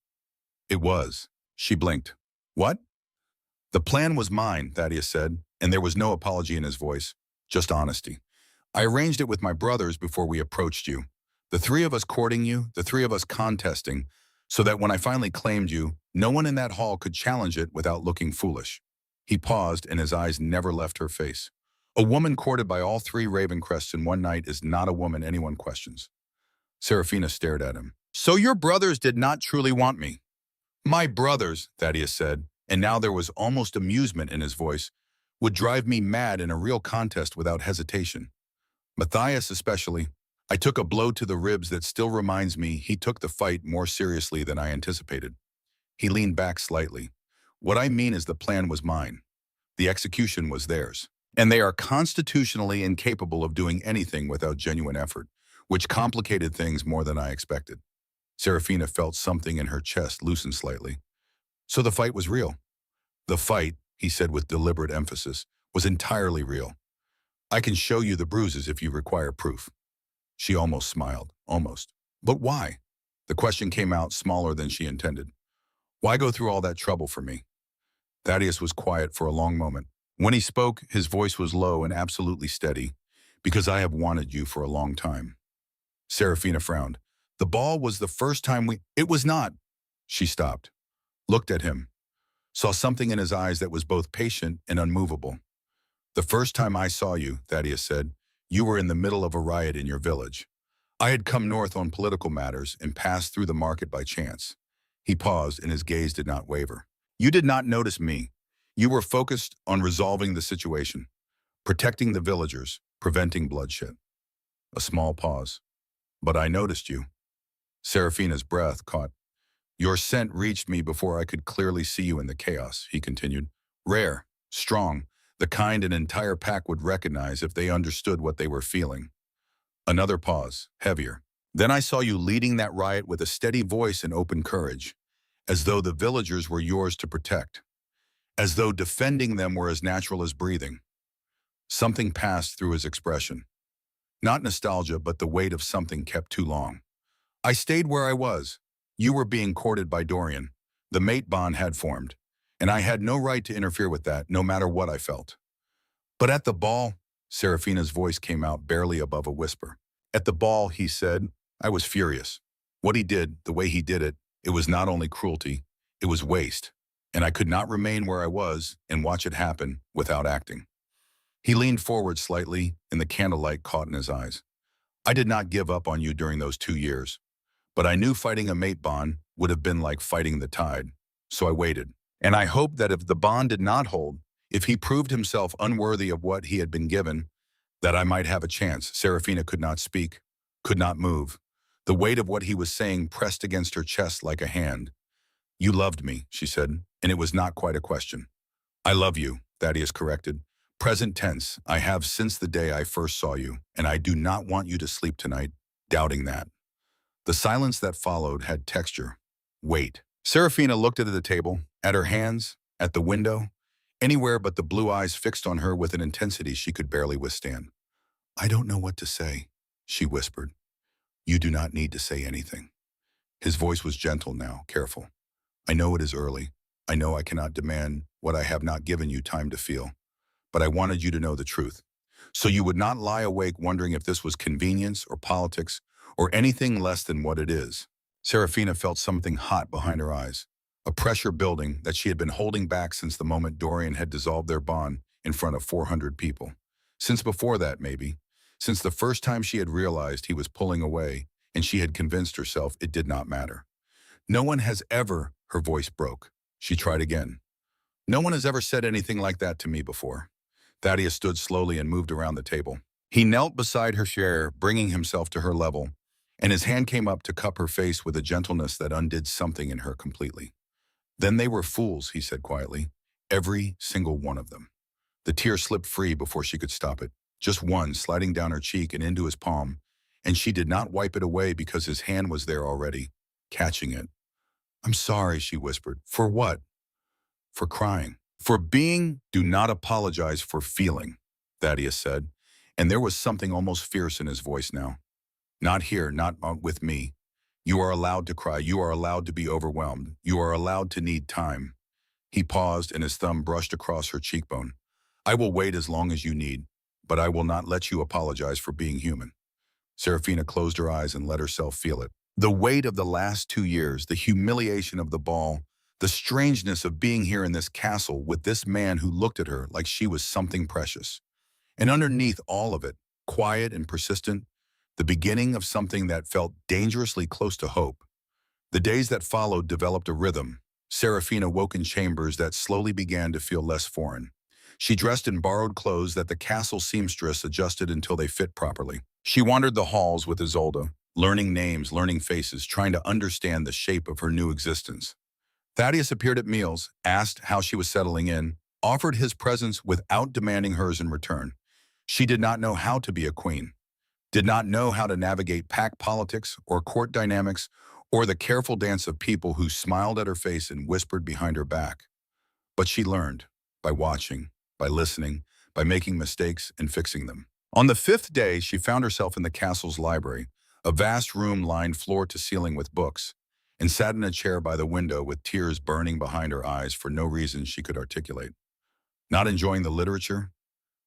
It was. She blinked. What? The plan was mine, Thaddeus said, and there was no apology in his voice, just honesty. I arranged it with my brothers before we approached you. The three of us courting you, the three of us contesting, so that when I finally claimed you, no one in that hall could challenge it without looking foolish. He paused, and his eyes never left her face. A woman courted by all three Ravencrests in one night is not a woman anyone questions. Serafina stared at him. So your brothers did not truly want me? My brothers, Thaddeus said, and now there was almost amusement in his voice, would drive me mad in a real contest without hesitation. Matthias especially. I took a blow to the ribs that still reminds me he took the fight more seriously than I anticipated. He leaned back slightly. What I mean is the plan was mine. The execution was theirs. And they are constitutionally incapable of doing anything without genuine effort, which complicated things more than I expected. Serafina felt something in her chest loosen slightly. So the fight was real. The fight, he said with deliberate emphasis, was entirely real. I can show you the bruises if you require proof. She almost smiled, almost. But why? The question came out smaller than she intended. Why go through all that trouble for me? Thaddeus was quiet for a long moment. When he spoke, his voice was low and absolutely steady, because I have wanted you for a long time. Serafina frowned. The ball was the first time we— It was not. She stopped, looked at him, saw something in his eyes that was both patient and unmovable. The first time I saw you, Thaddeus said, you were in the middle of a riot in your village. I had come north on political matters and passed through the market by chance. He paused and his gaze did not waver. You did not notice me. You were focused on resolving the situation, protecting the villagers, preventing bloodshed. A small pause. But I noticed you. Serafina's breath caught. Your scent reached me before I could clearly see you in the chaos, he continued. Rare, strong, the kind an entire pack would recognize if they understood what they were feeling. Another pause, heavier. Then I saw you leading that riot with a steady voice and open courage, as though the villagers were yours to protect, as though defending them were as natural as breathing. Something passed through his expression. Not nostalgia, but the weight of something kept too long. I stayed where I was. You were being courted by Dorian. The mate bond had formed, and I had no right to interfere with that, no matter what I felt. But at the ball, Serafina's voice came out barely above a whisper. At the ball, he said, I was furious. What he did, the way he did it, it was not only cruelty, it was waste, and I could not remain where I was and watch it happen without acting. He leaned forward slightly, and the candlelight caught in his eyes. I did not give up on you during those 2 years, but I knew fighting a mate bond would have been like fighting the tide, so I waited. And I hoped that if the bond did not hold, if he proved himself unworthy of what he had been given, that I might have a chance. Serafina could not speak, could not move. The weight of what he was saying pressed against her chest like a hand. You loved me, she said, and it was not quite a question. I love you, Thaddeus corrected. Present tense, I have since the day I first saw you, and I do not want you to sleep tonight, doubting that. The silence that followed had texture, weight. Serafina looked at the table, at her hands, at the window, anywhere but the blue eyes fixed on her with an intensity she could barely withstand. I don't know what to say, she whispered. You do not need to say anything. His voice was gentle now, careful. I know it is early. I know I cannot demand what I have not given you time to feel. But I wanted you to know the truth. So you would not lie awake wondering if this was convenience or politics or anything less than what it is. Serafina felt something hot behind her eyes, a pressure building that she had been holding back since the moment Dorian had dissolved their bond in front of 400 people. Since before that, maybe. Since the first time she had realized he was pulling away and she had convinced herself it did not matter. No one has ever, her voice broke. She tried again. No one has ever said anything like that to me before. Thaddeus stood slowly and moved around the table. He knelt beside her chair, bringing himself to her level, and his hand came up to cup her face with a gentleness that undid something in her completely. Then they were fools, he said quietly. Every single one of them. The tear slipped free before she could stop it. Just one sliding down her cheek and into his palm, and she did not wipe it away because his hand was there already, catching it. I'm sorry, she whispered. For what? For crying. For being, do not apologize for feeling, Thaddeus said, and there was something almost fierce in his voice now. Not here, not with me. You are allowed to cry. You are allowed to be overwhelmed. You are allowed to need time. He paused and his thumb brushed across her cheekbone. I will wait as long as you need, but I will not let you apologize for being human. Serafina closed her eyes and let herself feel it. The weight of the last 2 years, the humiliation of the ball, the strangeness of being here in this castle with this man who looked at her like she was something precious. And underneath all of it, quiet and persistent, the beginning of something that felt dangerously close to hope. The days that followed developed a rhythm. Serafina woke in chambers that slowly began to feel less foreign. She dressed in borrowed clothes that the castle seamstress adjusted until they fit properly. She wandered the halls with Isolde, learning names, learning faces, trying to understand the shape of her new existence. Thaddeus appeared at meals, asked how she was settling in, offered his presence without demanding hers in return. She did not know how to be a queen, did not know how to navigate pack politics or court dynamics or the careful dance of people who smiled at her face and whispered behind her back. But she learned, by watching, by listening, by making mistakes and fixing them. On the 5th day, she found herself in the castle's library, a vast room lined floor to ceiling with books, and sat in a chair by the window with tears burning behind her eyes for no reason she could articulate. Not enjoying the literature?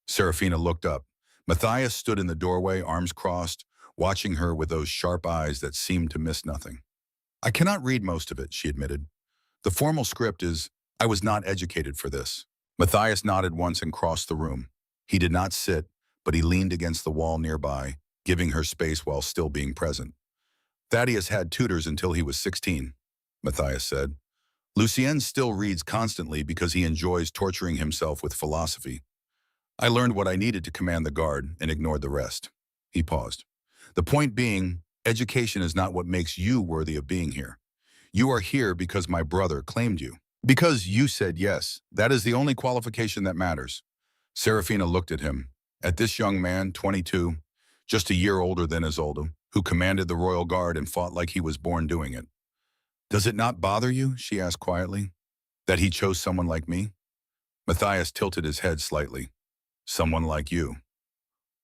Serafina looked up. Matthias stood in the doorway, arms crossed, watching her with those sharp eyes that seemed to miss nothing. I cannot read most of it, she admitted. The formal script is, I was not educated for this. Matthias nodded once and crossed the room. He did not sit, but he leaned against the wall nearby, giving her space while still being present. Thaddeus had tutors until he was 16, Matthias said. Lucien still reads constantly because he enjoys torturing himself with philosophy. I learned what I needed to command the guard and ignored the rest. He paused. The point being, education is not what makes you worthy of being here. You are here because my brother claimed you. Because you said yes. That is the only qualification that matters. Serafina looked at him, at this young man, 22, just a year older than Isolde, who commanded the royal guard and fought like he was born doing it. Does it not bother you, she asked quietly, that he chose someone like me? Matthias tilted his head slightly. Someone like you.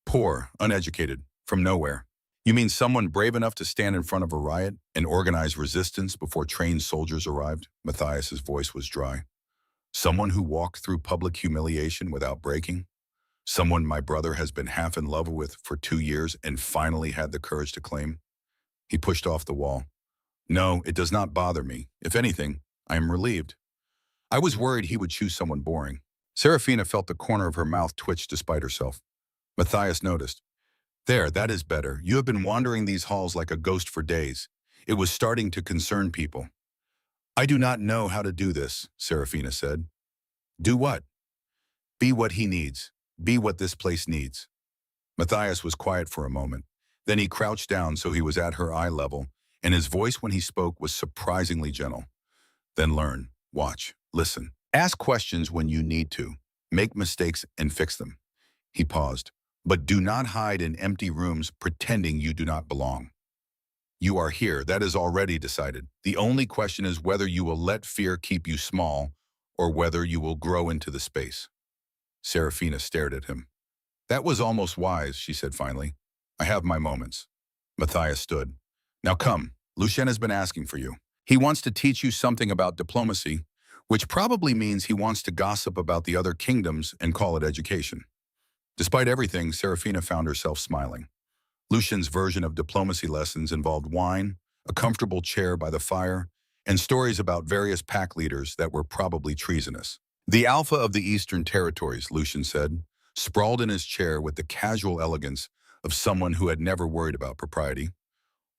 Poor, uneducated, from nowhere. You mean someone brave enough to stand in front of a riot and organize resistance before trained soldiers arrived? Matthias's voice was dry. Someone who walked through public humiliation without breaking? Someone my brother has been half in love with for 2 years and finally had the courage to claim? He pushed off the wall. No, it does not bother me. If anything, I am relieved. I was worried he would choose someone boring. Serafina felt the corner of her mouth twitch despite herself. Matthias noticed. There, that is better. You have been wandering these halls like a ghost for days. It was starting to concern people. I do not know how to do this, Serafina said. Do what? Be what he needs. Be what this place needs. Matthias was quiet for a moment. Then he crouched down so he was at her eye level, and his voice when he spoke was surprisingly gentle. Then learn, watch, listen. Ask questions when you need to. Make mistakes and fix them. He paused. But do not hide in empty rooms pretending you do not belong. You are here, that is already decided. The only question is whether you will let fear keep you small or whether you will grow into the space. Serafina stared at him. That was almost wise, she said finally. I have my moments. Matthias stood. Now come, Lucien has been asking for you. He wants to teach you something about diplomacy, which probably means he wants to gossip about the other kingdoms and call it education. Despite everything, Serafina found herself smiling. Lucien's version of diplomacy lessons involved wine, a comfortable chair by the fire, and stories about various pack leaders that were probably treasonous. The alpha of the Eastern Territories, Lucien said, sprawled in his chair with the casual elegance of someone who had never worried about propriety,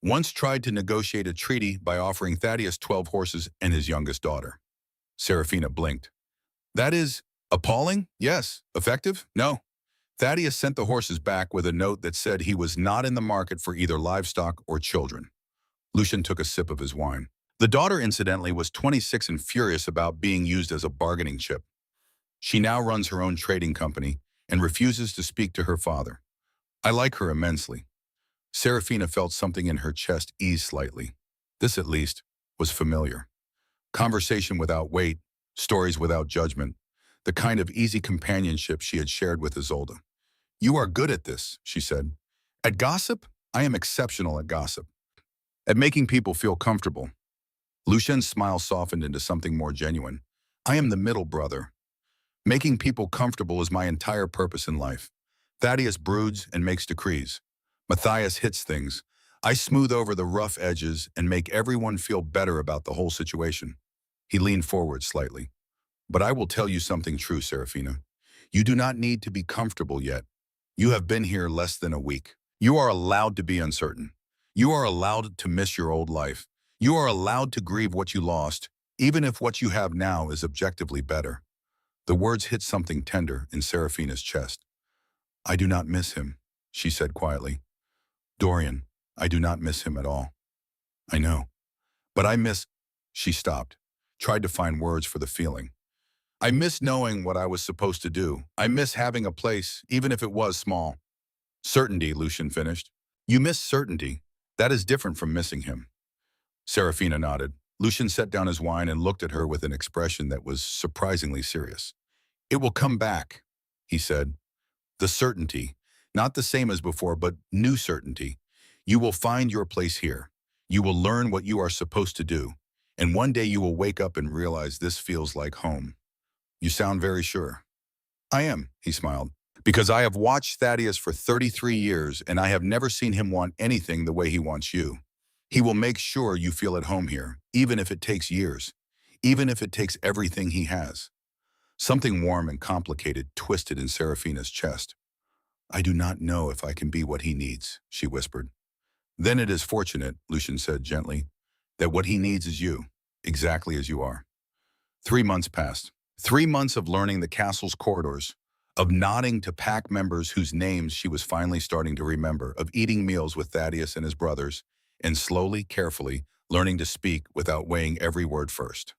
once tried to negotiate a treaty by offering Thaddeus 12 horses and his youngest daughter. Serafina blinked. That is appalling? Yes. Effective? No. Thaddeus sent the horses back with a note that said he was not in the market for either livestock or children. Lucien took a sip of his wine. The daughter, incidentally, was 26 and furious about being used as a bargaining chip. She now runs her own trading company and refuses to speak to her father. I like her immensely. Serafina felt something in her chest ease slightly. This, at least, was familiar. Conversation without weight, stories without judgment, the kind of easy companionship she had shared with Isolde. You are good at this, she said. At gossip, I am exceptional at gossip. At making people feel comfortable. Lucien's smile softened into something more genuine. I am the middle brother. Making people comfortable is my entire purpose in life. Thaddeus broods and makes decrees. Matthias hits things. I smooth over the rough edges and make everyone feel better about the whole situation. He leaned forward slightly. But I will tell you something true, Serafina. You do not need to be comfortable yet. You have been here less than a week. You are allowed to be uncertain. You are allowed to miss your old life. You are allowed to grieve what you lost, even if what you have now is objectively better. The words hit something tender in Serafina's chest. I do not miss him, she said quietly. Dorian, I do not miss him at all. I know. But I miss... She stopped, tried to find words for the feeling. I miss knowing what I was supposed to do. I miss having a place, even if it was small. Certainty, Lucien finished. You miss certainty. That is different from missing him. Serafina nodded. Lucien set down his wine and looked at her with an expression that was surprisingly serious. It will come back, he said. The certainty. Not the same as before, but new certainty. You will find your place here. You will learn what you are supposed to do. And one day you will wake up and realize this feels like home. You sound very sure. I am, he smiled, because I have watched Thaddeus for 33 years and I have never seen him want anything the way he wants you. He will make sure you feel at home here, even if it takes years, even if it takes everything he has. Something warm and complicated twisted in Serafina's chest. I do not know if I can be what he needs, she whispered. Then it is fortunate, Lucien said gently, that what he needs is you, exactly as you are. 3 months passed. 3 months of learning the castle's corridors, of nodding to pack members whose names she was finally starting to remember, of eating meals with Thaddeus and his brothers, and slowly, carefully, learning to speak without weighing every word first.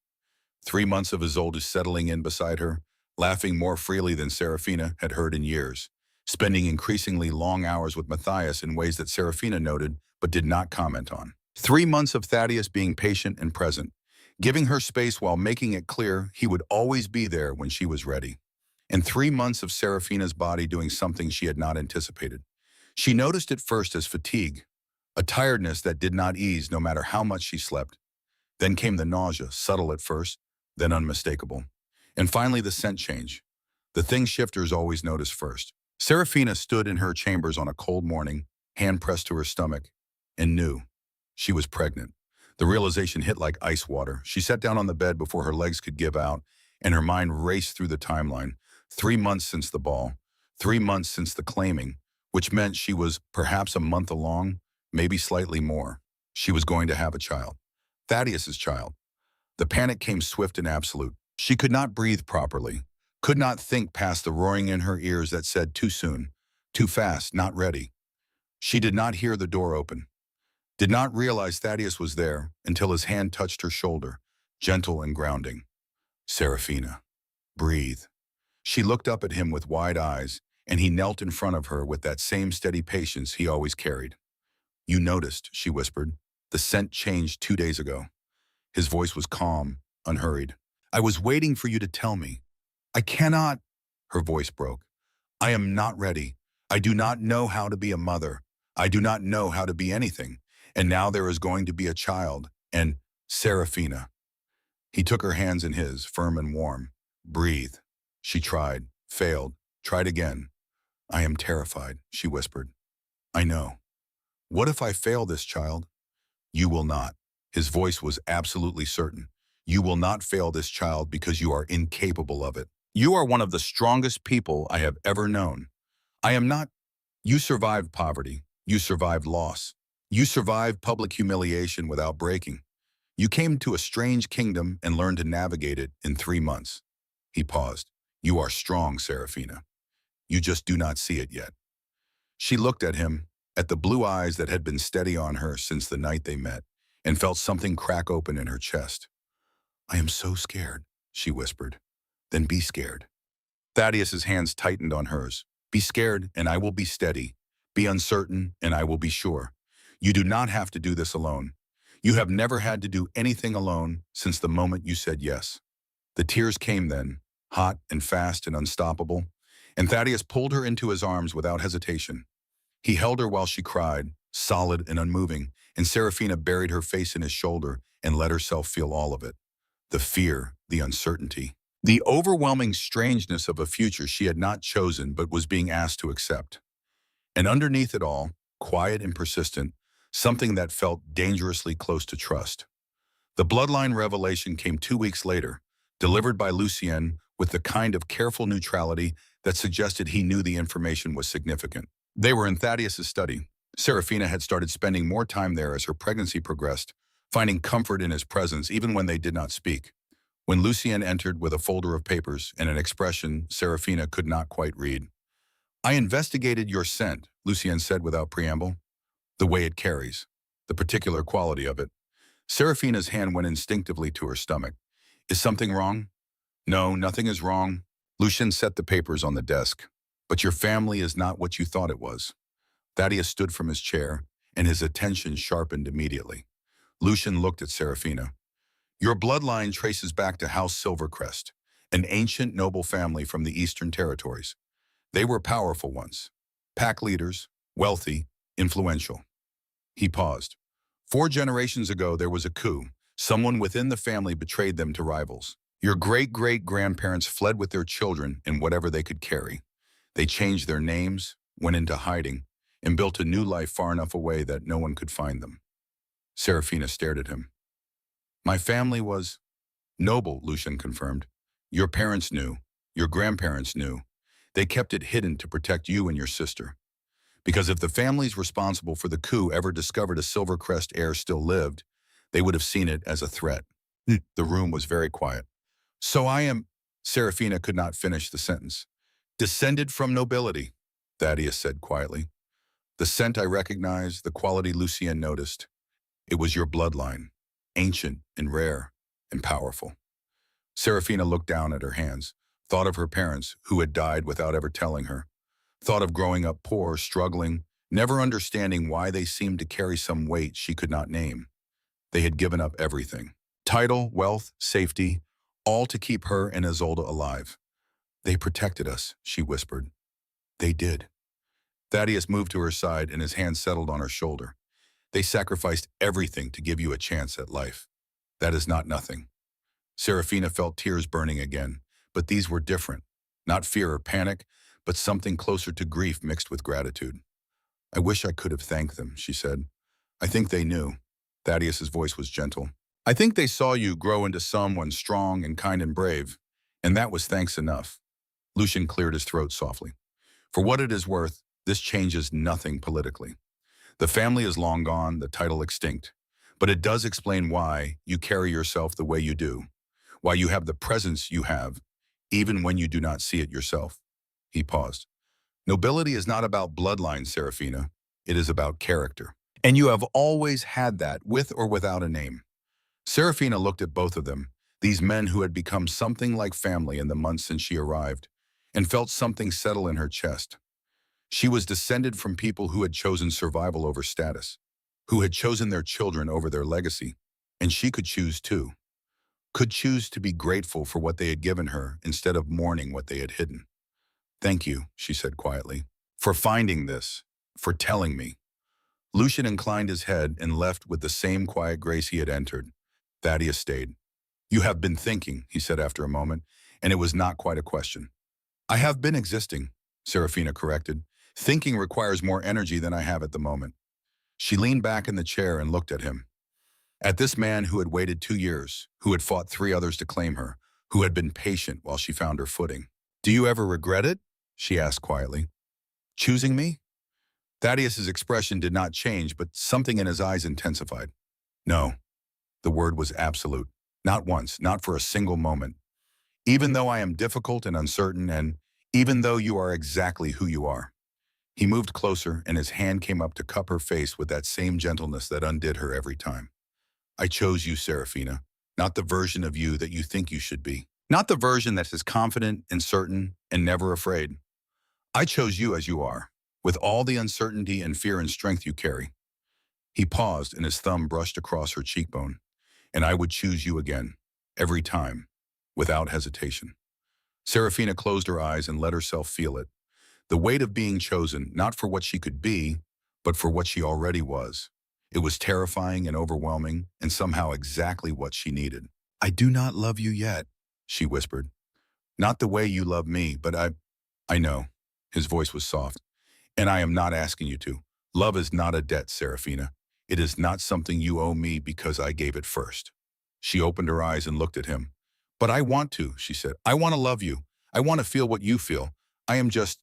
3 months of Isolde settling in beside her, laughing more freely than Serafina had heard in years, spending increasingly long hours with Matthias in ways that Serafina noted but did not comment on. 3 months of Thaddeus being patient and present, giving her space while making it clear he would always be there when she was ready. And 3 months of Serafina's body doing something she had not anticipated. She noticed it first as fatigue, a tiredness that did not ease no matter how much she slept. Then came the nausea, subtle at first, then unmistakable. And finally the scent change, the thing shifters always notice first. Serafina stood in her chambers on a cold morning, hand pressed to her stomach, and knew she was pregnant. The realization hit like ice water. She sat down on the bed before her legs could give out, and her mind raced through the timeline. 3 months since the ball, 3 months since the claiming, which meant she was perhaps a month along, maybe slightly more. She was going to have a child. Thaddeus's child. The panic came swift and absolute. She could not breathe properly, could not think past the roaring in her ears that said too soon, too fast, not ready. She did not hear the door open, did not realize Thaddeus was there until his hand touched her shoulder, gentle and grounding. Serafina, breathe. She looked up at him with wide eyes, and he knelt in front of her with that same steady patience he always carried. You noticed, she whispered. The scent changed 2 days ago. His voice was calm, unhurried. I was waiting for you to tell me. I cannot. Her voice broke. I am not ready. I do not know how to be a mother. I do not know how to be anything. And now there is going to be a child. And Serafina. He took her hands in his, firm and warm. Breathe. She tried, failed, tried again. I am terrified, she whispered. I know. What if I fail this child? You will not. His voice was absolutely certain. You will not fail this child because you are incapable of it. You are one of the strongest people I have ever known. I am not. You survived poverty. You survived loss. You survived public humiliation without breaking. You came to a strange kingdom and learned to navigate it in 3 months. He paused. You are strong, Serafina. You just do not see it yet. She looked at him, at the blue eyes that had been steady on her since the night they met, and felt something crack open in her chest. I am so scared, she whispered. Then be scared. Thaddeus's hands tightened on hers. Be scared, and I will be steady. Be uncertain, and I will be sure. You do not have to do this alone. You have never had to do anything alone since the moment you said yes. The tears came then, hot and fast and unstoppable, and Thaddeus pulled her into his arms without hesitation. He held her while she cried, solid and unmoving, and Serafina buried her face in his shoulder and let herself feel all of it. The fear, the uncertainty, the overwhelming strangeness of a future she had not chosen but was being asked to accept. And underneath it all, quiet and persistent, something that felt dangerously close to trust. The bloodline revelation came 2 weeks later, delivered by Lucien with the kind of careful neutrality that suggested he knew the information was significant. They were in Thaddeus's study. Serafina had started spending more time there as her pregnancy progressed, finding comfort in his presence even when they did not speak. When Lucien entered with a folder of papers and an expression Serafina could not quite read. I investigated your scent, Lucien said without preamble. The way it carries, the particular quality of it. Serafina's hand went instinctively to her stomach. Is something wrong? No, nothing is wrong. Lucien set the papers on the desk. But your family is not what you thought it was. Thaddeus stood from his chair, and his attention sharpened immediately. Lucien looked at Serafina. Your bloodline traces back to House Silvercrest, an ancient noble family from the Eastern Territories. They were powerful once, pack leaders, wealthy, influential. He paused. 4 generations ago, there was a coup. Someone within the family betrayed them to rivals. Your great-great-grandparents fled with their children and whatever they could carry. They changed their names, went into hiding, and built a new life far enough away that no one could find them. Serafina stared at him. My family was noble, Lucien confirmed. Your parents knew. Your grandparents knew. They kept it hidden to protect you and your sister. Because if the families responsible for the coup ever discovered a Silvercrest heir still lived, they would have seen it as a threat. The room was very quiet. So I am, Serafina could not finish the sentence. Descended from nobility, Thaddeus said quietly. The scent I recognized, the quality Lucien noticed. It was your bloodline, ancient and rare and powerful. Serafina looked down at her hands, thought of her parents who had died without ever telling her, thought of growing up poor, struggling, never understanding why they seemed to carry some weight she could not name. They had given up everything. Title, wealth, safety, all to keep her and Isolde alive. They protected us, she whispered. They did. Thaddeus moved to her side and his hand settled on her shoulder. They sacrificed everything to give you a chance at life. That is not nothing. Serafina felt tears burning again, but these were different. Not fear or panic, but something closer to grief mixed with gratitude. I wish I could have thanked them, she said. I think they knew. Thaddeus's voice was gentle. I think they saw you grow into someone strong and kind and brave, and that was thanks enough. Lucien cleared his throat softly. For what it is worth, this changes nothing politically. The family is long gone, the title extinct. but it does explain why you carry yourself the way you do, why you have the presence you have, even when you do not see it yourself. He paused. Nobility is not about bloodline, Serafina. It is about character. And you have always had that, with or without a name. Serafina looked at both of them, these men who had become something like family in the months since she arrived, and felt something settle in her chest. She was descended from people who had chosen survival over status, who had chosen their children over their legacy, and she could choose too. Could choose to be grateful for what they had given her instead of mourning what they had hidden. "Thank you," she said quietly, "for finding this, for telling me." Lucian inclined his head and left with the same quiet grace he had entered. Thaddeus stayed. "You have been thinking," he said after a moment, and it was not quite a question. "I have been existing," Serafina corrected. "Thinking requires more energy than I have at the moment." She leaned back in the chair and looked at him. At this man who had waited 2 years, who had fought 3 others to claim her, who had been patient while she found her footing. "Do you ever regret it?" she asked quietly. "Choosing me?" Thaddeus's expression did not change, but something in his eyes intensified. "No." The word was absolute. "Not once, not for a single moment. Even though I am difficult and uncertain, and even though you are exactly who you are." He moved closer, and his hand came up to cup her face with that same gentleness that undid her every time. "I chose you, Serafina, not the version of you that you think you should be. Not the version that is confident and certain and never afraid. I chose you as you are, with all the uncertainty and fear and strength you carry." He paused, and his thumb brushed across her cheekbone. "And I would choose you again, every time, without hesitation." Serafina closed her eyes and let herself feel it. The weight of being chosen, not for what she could be, but for what she already was. It was terrifying and overwhelming, and somehow exactly what she needed. "I do not love you yet," she whispered. "Not the way you love me, but I know." His voice was soft. "And I am not asking you to. Love is not a debt, Serafina. It is not something you owe me because I gave it first." She opened her eyes and looked at him. "But I want to," she said. "I want to love you. I want to feel what you feel. I am just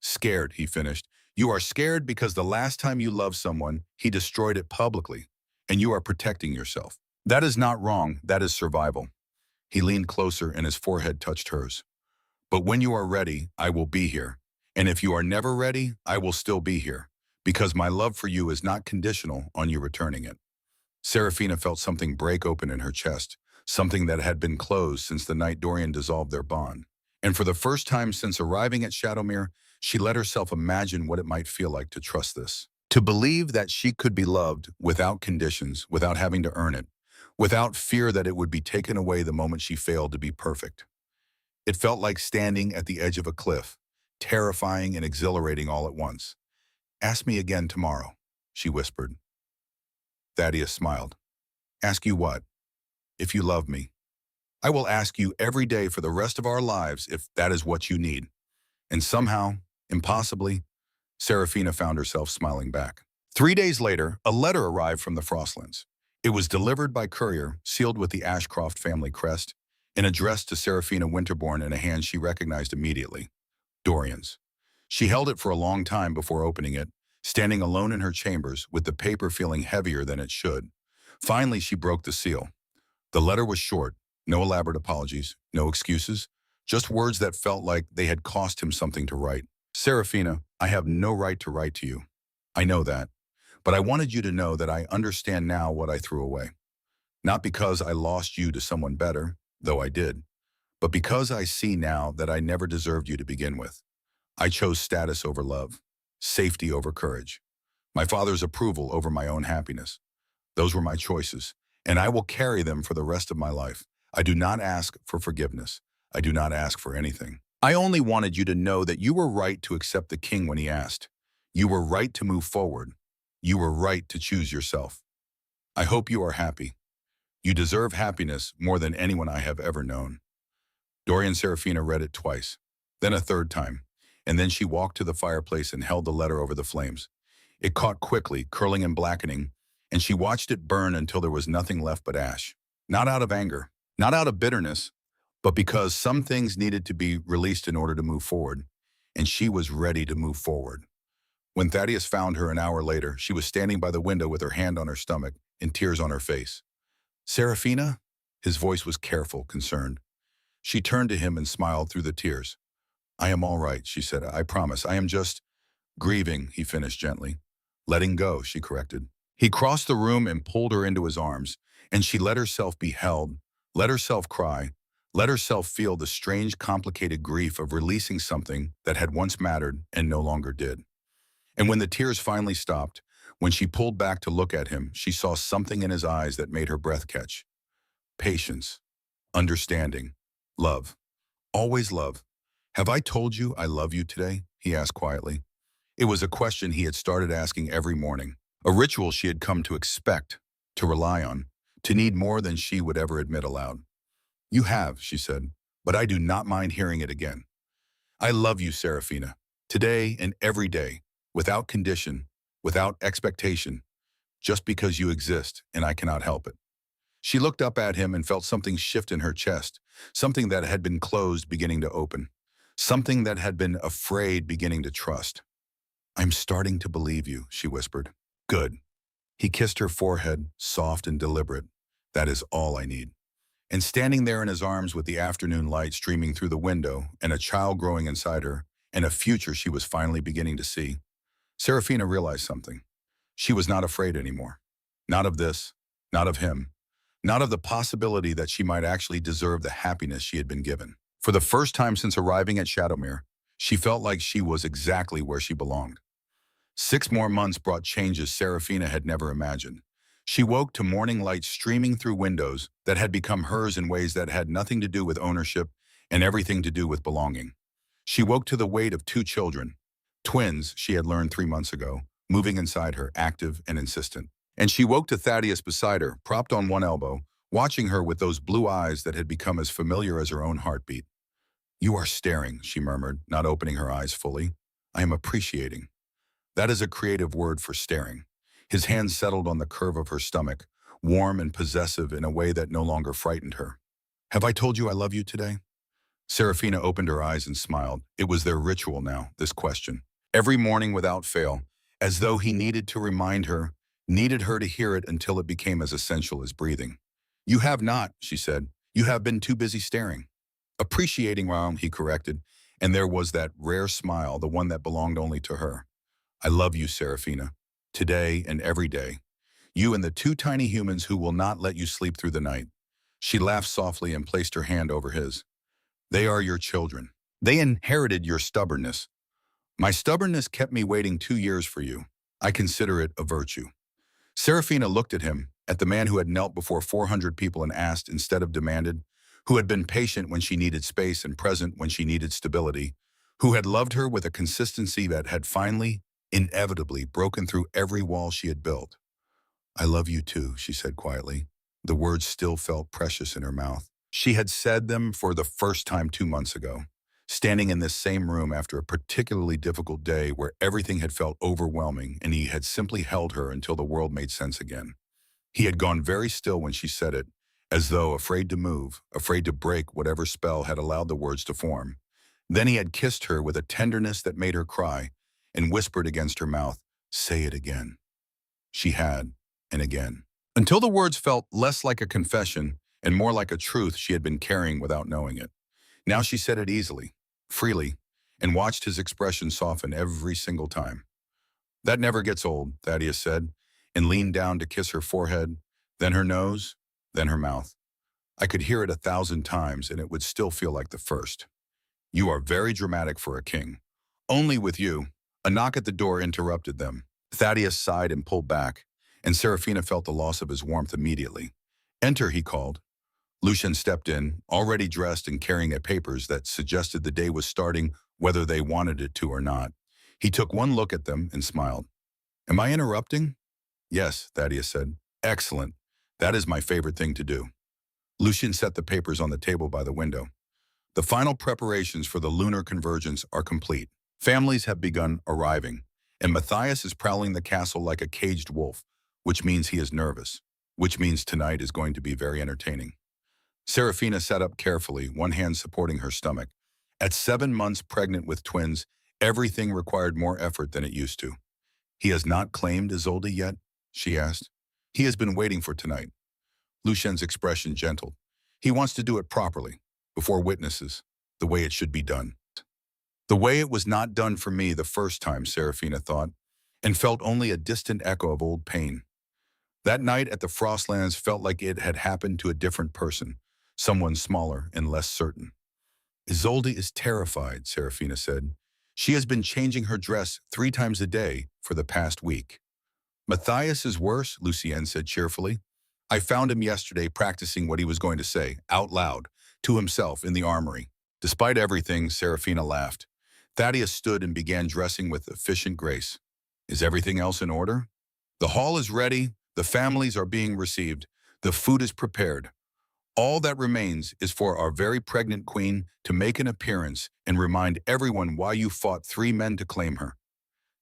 scared," he finished. "You are scared because the last time you loved someone, he destroyed it publicly, and you are protecting yourself. That is not wrong. That is survival." He leaned closer and his forehead touched hers. "But when you are ready, I will be here. And if you are never ready, I will still be here, because my love for you is not conditional on you returning it." Serafina felt something break open in her chest, something that had been closed since the night Dorian dissolved their bond. And for the first time since arriving at Shadowmere, she let herself imagine what it might feel like to trust this. To believe that she could be loved without conditions, without having to earn it, without fear that it would be taken away the moment she failed to be perfect. It felt like standing at the edge of a cliff, terrifying and exhilarating all at once. "Ask me again tomorrow," she whispered. Thaddeus smiled. "Ask you what?" "If you love me." "I will ask you every day for the rest of our lives if that is what you need." And somehow, impossibly, Serafina found herself smiling back. 3 days later, a letter arrived from the Frostlands. It was delivered by courier, sealed with the Ashcroft family crest, and addressed to Serafina Winterbourne in a hand she recognized immediately. Dorian's. She held it for a long time before opening it, standing alone in her chambers with the paper feeling heavier than it should. Finally, she broke the seal. The letter was short, no elaborate apologies, no excuses, just words that felt like they had cost him something to write. "Serafina, I have no right to write to you. I know that. But I wanted you to know that I understand now what I threw away. Not because I lost you to someone better, though I did, but because I see now that I never deserved you to begin with. I chose status over love, safety over courage, my father's approval over my own happiness. Those were my choices, and I will carry them for the rest of my life. I do not ask for forgiveness. I do not ask for anything. I only wanted you to know that you were right to accept the king when he asked. You were right to move forward. You were right to choose yourself. I hope you are happy. You deserve happiness more than anyone I have ever known." Dorian Serafina read it twice, then a third time, and then she walked to the fireplace and held the letter over the flames. It caught quickly, curling and blackening, and she watched it burn until there was nothing left but ash. Not out of anger, not out of bitterness, but because some things needed to be released in order to move forward, and she was ready to move forward. When Thaddeus found her an hour later, she was standing by the window with her hand on her stomach and tears on her face. Serafina? His voice was careful, concerned. She turned to him and smiled through the tears. I am all right, she said. I promise. I am just grieving, he finished gently. Letting go, she corrected. He crossed the room and pulled her into his arms, and she let herself be held, let herself cry, let herself feel the strange, complicated grief of releasing something that had once mattered and no longer did. And when the tears finally stopped, when she pulled back to look at him, she saw something in his eyes that made her breath catch. Patience, understanding, love, always love. Have I told you I love you today? He asked quietly. It was a question he had started asking every morning, a ritual she had come to expect, to rely on, to need more than she would ever admit aloud. You have, she said, but I do not mind hearing it again. I love you, Serafina, today and every day, without condition, without expectation, just because you exist and I cannot help it. She looked up at him and felt something shift in her chest, something that had been closed beginning to open, something that had been afraid beginning to trust. I'm starting to believe you, she whispered. Good. He kissed her forehead, soft and deliberate. That is all I need. And standing there in his arms with the afternoon light streaming through the window and a child growing inside her and a future she was finally beginning to see, Serafina realized something. She was not afraid anymore. Not of this, not of him, not of the possibility that she might actually deserve the happiness she had been given. For the first time since arriving at Shadowmere, she felt like she was exactly where she belonged. 6 more months brought changes Serafina had never imagined. She woke to morning light streaming through windows that had become hers in ways that had nothing to do with ownership and everything to do with belonging. She woke to the weight of 2 children, twins she had learned 3 months ago, moving inside her, active and insistent. And she woke to Thaddeus beside her, propped on one elbow, watching her with those blue eyes that had become as familiar as her own heartbeat. You are staring, she murmured, not opening her eyes fully. I am appreciating. That is a creative word for staring. His hand settled on the curve of her stomach, warm and possessive in a way that no longer frightened her. Have I told you I love you today? Serafina opened her eyes and smiled. It was their ritual now, this question. Every morning without fail, as though he needed to remind her, needed her to hear it until it became as essential as breathing. You have not, she said. You have been too busy staring. Appreciating wrong, he corrected, and there was that rare smile, the one that belonged only to her. I love you, Serafina, today and every day. You and the 2 tiny humans who will not let you sleep through the night. She laughed softly and placed her hand over his. They are your children. They inherited your stubbornness. My stubbornness kept me waiting 2 years for you. I consider it a virtue. Serafina looked at him, at the man who had knelt before 400 people and asked instead of demanded, who had been patient when she needed space and present when she needed stability, who had loved her with a consistency that had finally, inevitably, broken through every wall she had built. I love you too, she said quietly. The words still felt precious in her mouth. She had said them for the first time 2 months ago, standing in this same room after a particularly difficult day where everything had felt overwhelming and he had simply held her until the world made sense again. He had gone very still when she said it, as though afraid to move, afraid to break whatever spell had allowed the words to form. Then he had kissed her with a tenderness that made her cry and whispered against her mouth, say it again. She had, and again. Until the words felt less like a confession and more like a truth she had been carrying without knowing it. Now she said it easily, freely, and watched his expression soften every single time. That never gets old, Thaddeus said, and leaned down to kiss her forehead, then her nose, then her mouth. I could hear it 1,000 times and it would still feel like the first. You are very dramatic for a king. Only with you. A knock at the door interrupted them. Thaddeus sighed and pulled back, and Serafina felt the loss of his warmth immediately. Enter, he called. Lucian stepped in, already dressed and carrying papers that suggested the day was starting whether they wanted it to or not. He took one look at them and smiled. Am I interrupting? Yes, Thaddeus said. Excellent. That is my favorite thing to do. Lucian set the papers on the table by the window. The final preparations for the lunar convergence are complete. Families have begun arriving, and Matthias is prowling the castle like a caged wolf, which means he is nervous, which means tonight is going to be very entertaining. Serafina sat up carefully, one hand supporting her stomach. At 7 months pregnant with twins, everything required more effort than it used to. He has not claimed Isolde yet? She asked. He has been waiting for tonight. Lucien's expression gentled. He wants to do it properly, before witnesses, the way it should be done. The way it was not done for me the first time, Serafina thought, and felt only a distant echo of old pain. That night at the Frostlands felt like it had happened to a different person, someone smaller and less certain. Isolde is terrified, Serafina said. She has been changing her dress 3 times a day for the past week. Matthias is worse, Lucienne said cheerfully. I found him yesterday practicing what he was going to say, out loud, to himself in the armory. Despite everything, Serafina laughed. Thaddeus stood and began dressing with efficient grace. Is everything else in order? The hall is ready, the families are being received, the food is prepared. All that remains is for our very pregnant queen to make an appearance and remind everyone why you fought 3 men to claim her.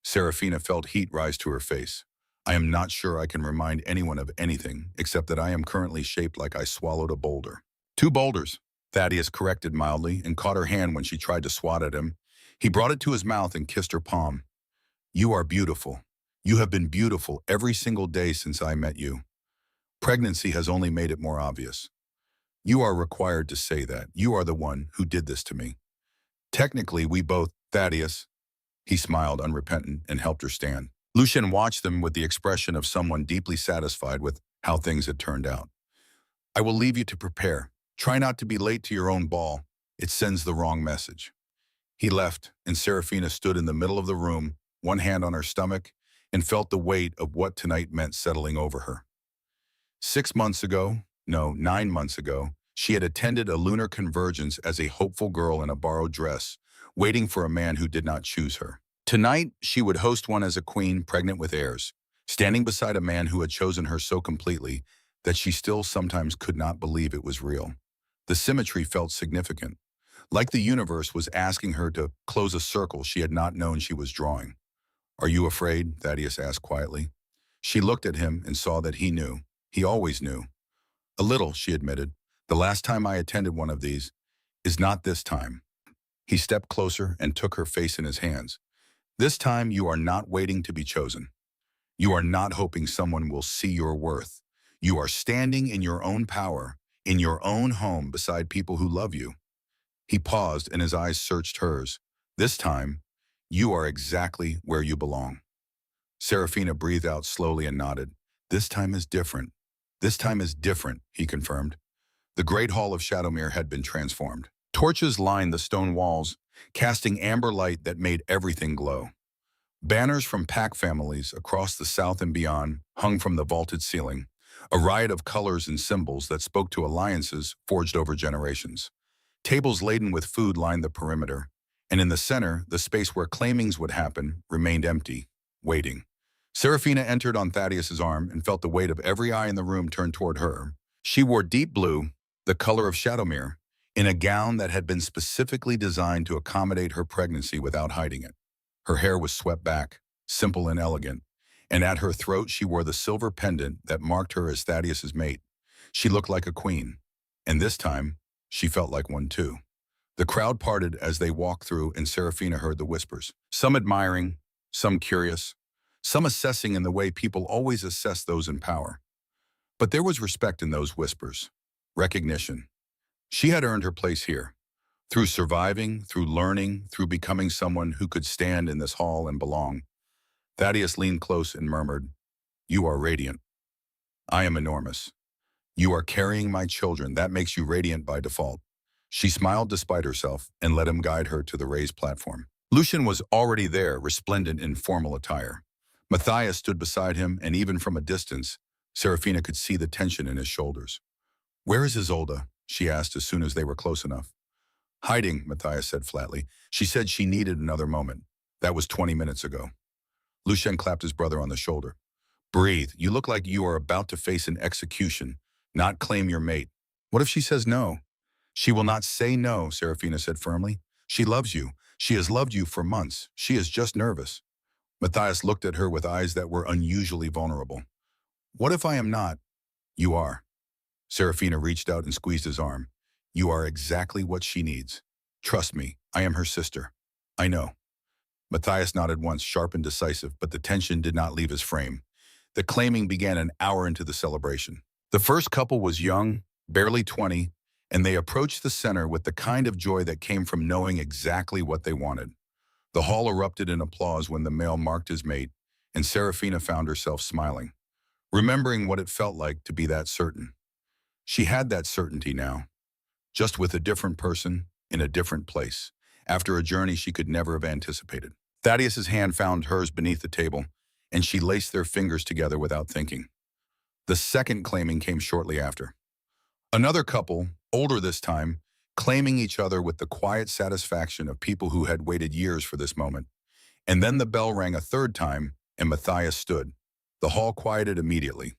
Serafina felt heat rise to her face. I am not sure I can remind anyone of anything, except that I am currently shaped like I swallowed a boulder. 2 boulders, Thaddeus corrected mildly and caught her hand when she tried to swat at him. He brought it to his mouth and kissed her palm. You are beautiful. You have been beautiful every single day since I met you. Pregnancy has only made it more obvious. You are required to say that. You are the one who did this to me. Technically, we both, Thaddeus. He smiled unrepentant and helped her stand. Lucien watched them with the expression of someone deeply satisfied with how things had turned out. I will leave you to prepare. Try not to be late to your own ball. It sends the wrong message. He left, and Serafina stood in the middle of the room, one hand on her stomach, and felt the weight of what tonight meant settling over her. 6 months ago, no, 9 months ago, she had attended a lunar convergence as a hopeful girl in a borrowed dress, waiting for a man who did not choose her. Tonight, she would host one as a queen pregnant with heirs, standing beside a man who had chosen her so completely that she still sometimes could not believe it was real. The symmetry felt significant, like the universe was asking her to close a circle she had not known she was drawing. Are you afraid? Thaddeus asked quietly. She looked at him and saw that he knew. He always knew. A little, she admitted. The last time I attended one of these is not this time. He stepped closer and took her face in his hands. This time you are not waiting to be chosen. You are not hoping someone will see your worth. You are standing in your own power, in your own home beside people who love you. He paused and his eyes searched hers. This time, you are exactly where you belong. Serafina breathed out slowly and nodded. This time is different. This time is different, he confirmed. The great hall of Shadowmere had been transformed. Torches lined the stone walls, casting amber light that made everything glow. Banners from pack families across the south and beyond hung from the vaulted ceiling, a riot of colors and symbols that spoke to alliances forged over generations. Tables laden with food lined the perimeter, and in the center, the space where claimings would happen remained empty, waiting. Serafina entered on Thaddeus's arm and felt the weight of every eye in the room turned toward her. She wore deep blue, the color of Shadowmere, in a gown that had been specifically designed to accommodate her pregnancy without hiding it. Her hair was swept back, simple and elegant, and at her throat she wore the silver pendant that marked her as Thaddeus's mate. She looked like a queen, and this time, she felt like one too. The crowd parted as they walked through and Serafina heard the whispers, some admiring, some curious, some assessing in the way people always assess those in power. But there was respect in those whispers, recognition. She had earned her place here, through surviving, through learning, through becoming someone who could stand in this hall and belong. Thaddeus leaned close and murmured, You are radiant. I am enormous. You are carrying my children. That makes you radiant by default. She smiled despite herself and let him guide her to the raised platform. Lucien was already there, resplendent in formal attire. Matthias stood beside him, and even from a distance, Serafina could see the tension in his shoulders. Where is Isolde? She asked as soon as they were close enough. Hiding, Matthias said flatly. She said she needed another moment. That was 20 minutes ago. Lucien clapped his brother on the shoulder. Breathe. You look like you are about to face an execution, not claim your mate. What if she says no? She will not say no, Serafina said firmly. She loves you. She has loved you for months. She is just nervous. Matthias looked at her with eyes that were unusually vulnerable. What if I am not? You are. Serafina reached out and squeezed his arm. You are exactly what she needs. Trust me, I am her sister. I know. Matthias nodded once, sharp and decisive, but the tension did not leave his frame. The claiming began an hour into the celebration. The first couple was young, barely 20, and they approached the center with the kind of joy that came from knowing exactly what they wanted. The hall erupted in applause when the male marked his mate, and Serafina found herself smiling, remembering what it felt like to be that certain. She had that certainty now, just with a different person in a different place, after a journey she could never have anticipated. Thaddeus's hand found hers beneath the table, and she laced their fingers together without thinking. The second claiming came shortly after. Another couple, older this time, claiming each other with the quiet satisfaction of people who had waited years for this moment. And then the bell rang a third time, and Matthias stood. The hall quieted immediately.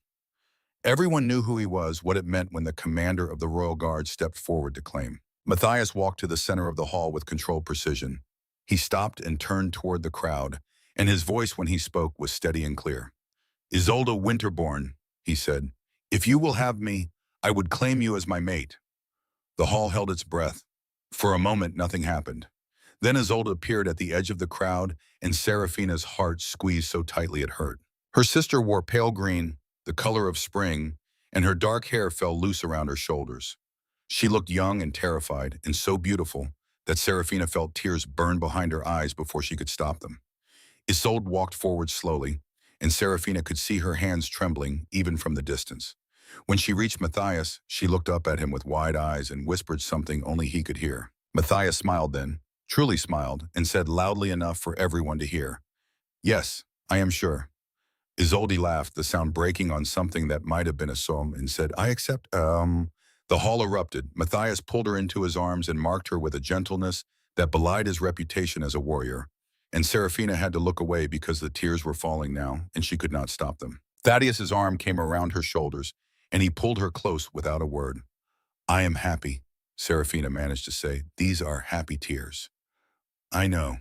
Everyone knew who he was, what it meant when the commander of the Royal Guard stepped forward to claim. Matthias walked to the center of the hall with controlled precision. He stopped and turned toward the crowd, and his voice when he spoke was steady and clear. "Isolde Winterborn," he said, "if you will have me, I would claim you as my mate." The hall held its breath. For a moment, nothing happened. Then Isolde appeared at the edge of the crowd, and Serafina's heart squeezed so tightly it hurt. Her sister wore pale green, the color of spring, and her dark hair fell loose around her shoulders. She looked young and terrified, and so beautiful that Serafina felt tears burn behind her eyes before she could stop them. Isolde walked forward slowly, and Serafina could see her hands trembling even from the distance. When she reached Matthias, she looked up at him with wide eyes and whispered something only he could hear. Matthias smiled then, truly smiled, and said loudly enough for everyone to hear, "Yes, I am sure." Isolde laughed, the sound breaking on something that might have been a psalm, and said, "I accept." The hall erupted. Matthias pulled her into his arms and marked her with a gentleness that belied his reputation as a warrior. And Serafina had to look away because the tears were falling now, and she could not stop them. Thaddeus's arm came around her shoulders, and he pulled her close without a word. "I am happy," Serafina managed to say. "These are happy tears." "I know.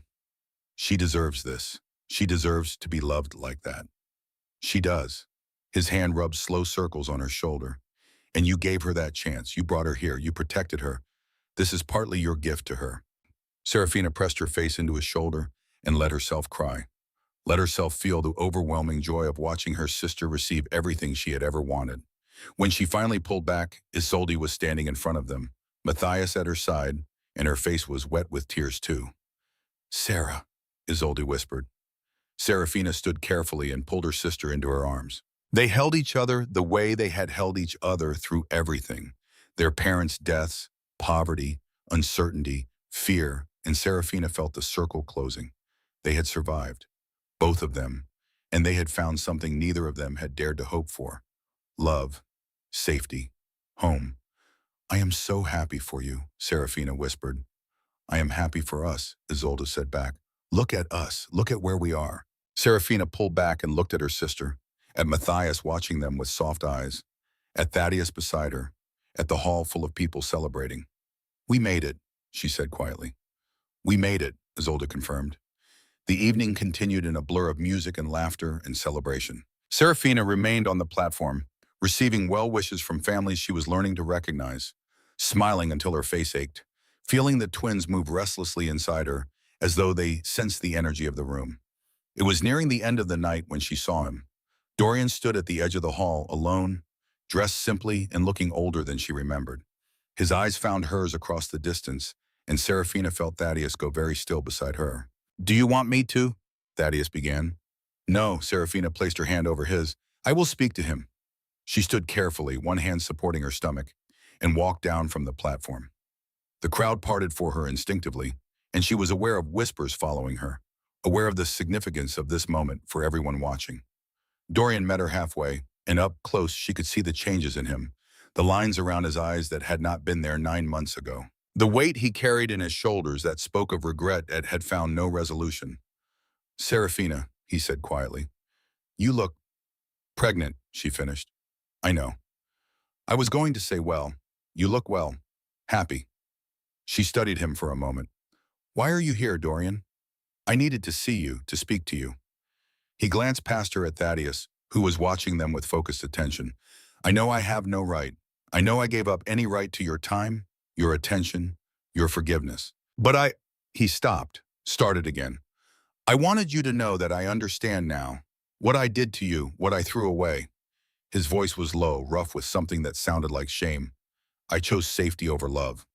She deserves this. She deserves to be loved like that." "She does." His hand rubbed slow circles on her shoulder. "And you gave her that chance. You brought her here. You protected her. This is partly your gift to her." Serafina pressed her face into his shoulder and let herself cry. Let herself feel the overwhelming joy of watching her sister receive everything she had ever wanted. When she finally pulled back, Isolde was standing in front of them, Matthias at her side, and her face was wet with tears too. "Sarah," Isolde whispered. Serafina stood carefully and pulled her sister into her arms. They held each other the way they had held each other through everything. Their parents' deaths, poverty, uncertainty, fear, and Serafina felt the circle closing. They had survived, both of them, and they had found something neither of them had dared to hope for. Love, safety, home. "I am so happy for you," Serafina whispered. "I am happy for us," Isolde said back. "Look at us. Look at where we are." Serafina pulled back and looked at her sister, at Matthias watching them with soft eyes, at Thaddeus beside her, at the hall full of people celebrating. "We made it," she said quietly. "We made it," Isolde confirmed. The evening continued in a blur of music and laughter and celebration. Serafina remained on the platform, receiving well wishes from families she was learning to recognize, smiling until her face ached, feeling the twins move restlessly inside her, as though they sensed the energy of the room. It was nearing the end of the night when she saw him. Dorian stood at the edge of the hall, alone, dressed simply and looking older than she remembered. His eyes found hers across the distance, and Serafina felt Thaddeus go very still beside her. "Do you want me to?" Thaddeus began. "No," Serafina placed her hand over his. "I will speak to him." She stood carefully, one hand supporting her stomach, and walked down from the platform. The crowd parted for her instinctively, and she was aware of whispers following her, aware of the significance of this moment for everyone watching. Dorian met her halfway, and up close she could see the changes in him, the lines around his eyes that had not been there 9 months ago. The weight he carried in his shoulders that spoke of regret had found no resolution. "Serafina," he said quietly. "You look pregnant," she finished. "I know." "I was going to say, well, you look well, happy." She studied him for a moment. "Why are you here, Dorian?" "I needed to see you, to speak to you." He glanced past her at Thaddeus, who was watching them with focused attention. "I know I have no right. I know I gave up any right to your time, your attention, your forgiveness. But He stopped, started again. I wanted you to know that I understand now. What I did to you, what I threw away. His voice was low, rough with something that sounded like shame. I chose safety over love.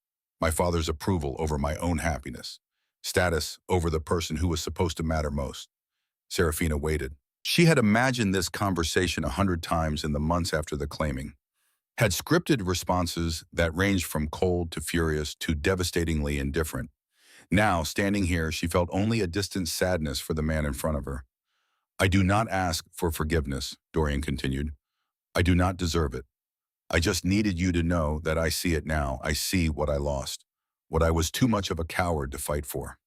My father's approval over my own happiness. Status over the person who was supposed to matter most. Serafina waited. She had imagined this conversation 100 times in the months after the claiming. Had scripted responses that ranged from cold to furious to devastatingly indifferent. Now, standing here, she felt only a distant sadness for the man in front of her. I do not ask for forgiveness, Dorian continued. I do not deserve it. I just needed you to know that I see it now. I see what I lost, what I was too much of a coward to fight for.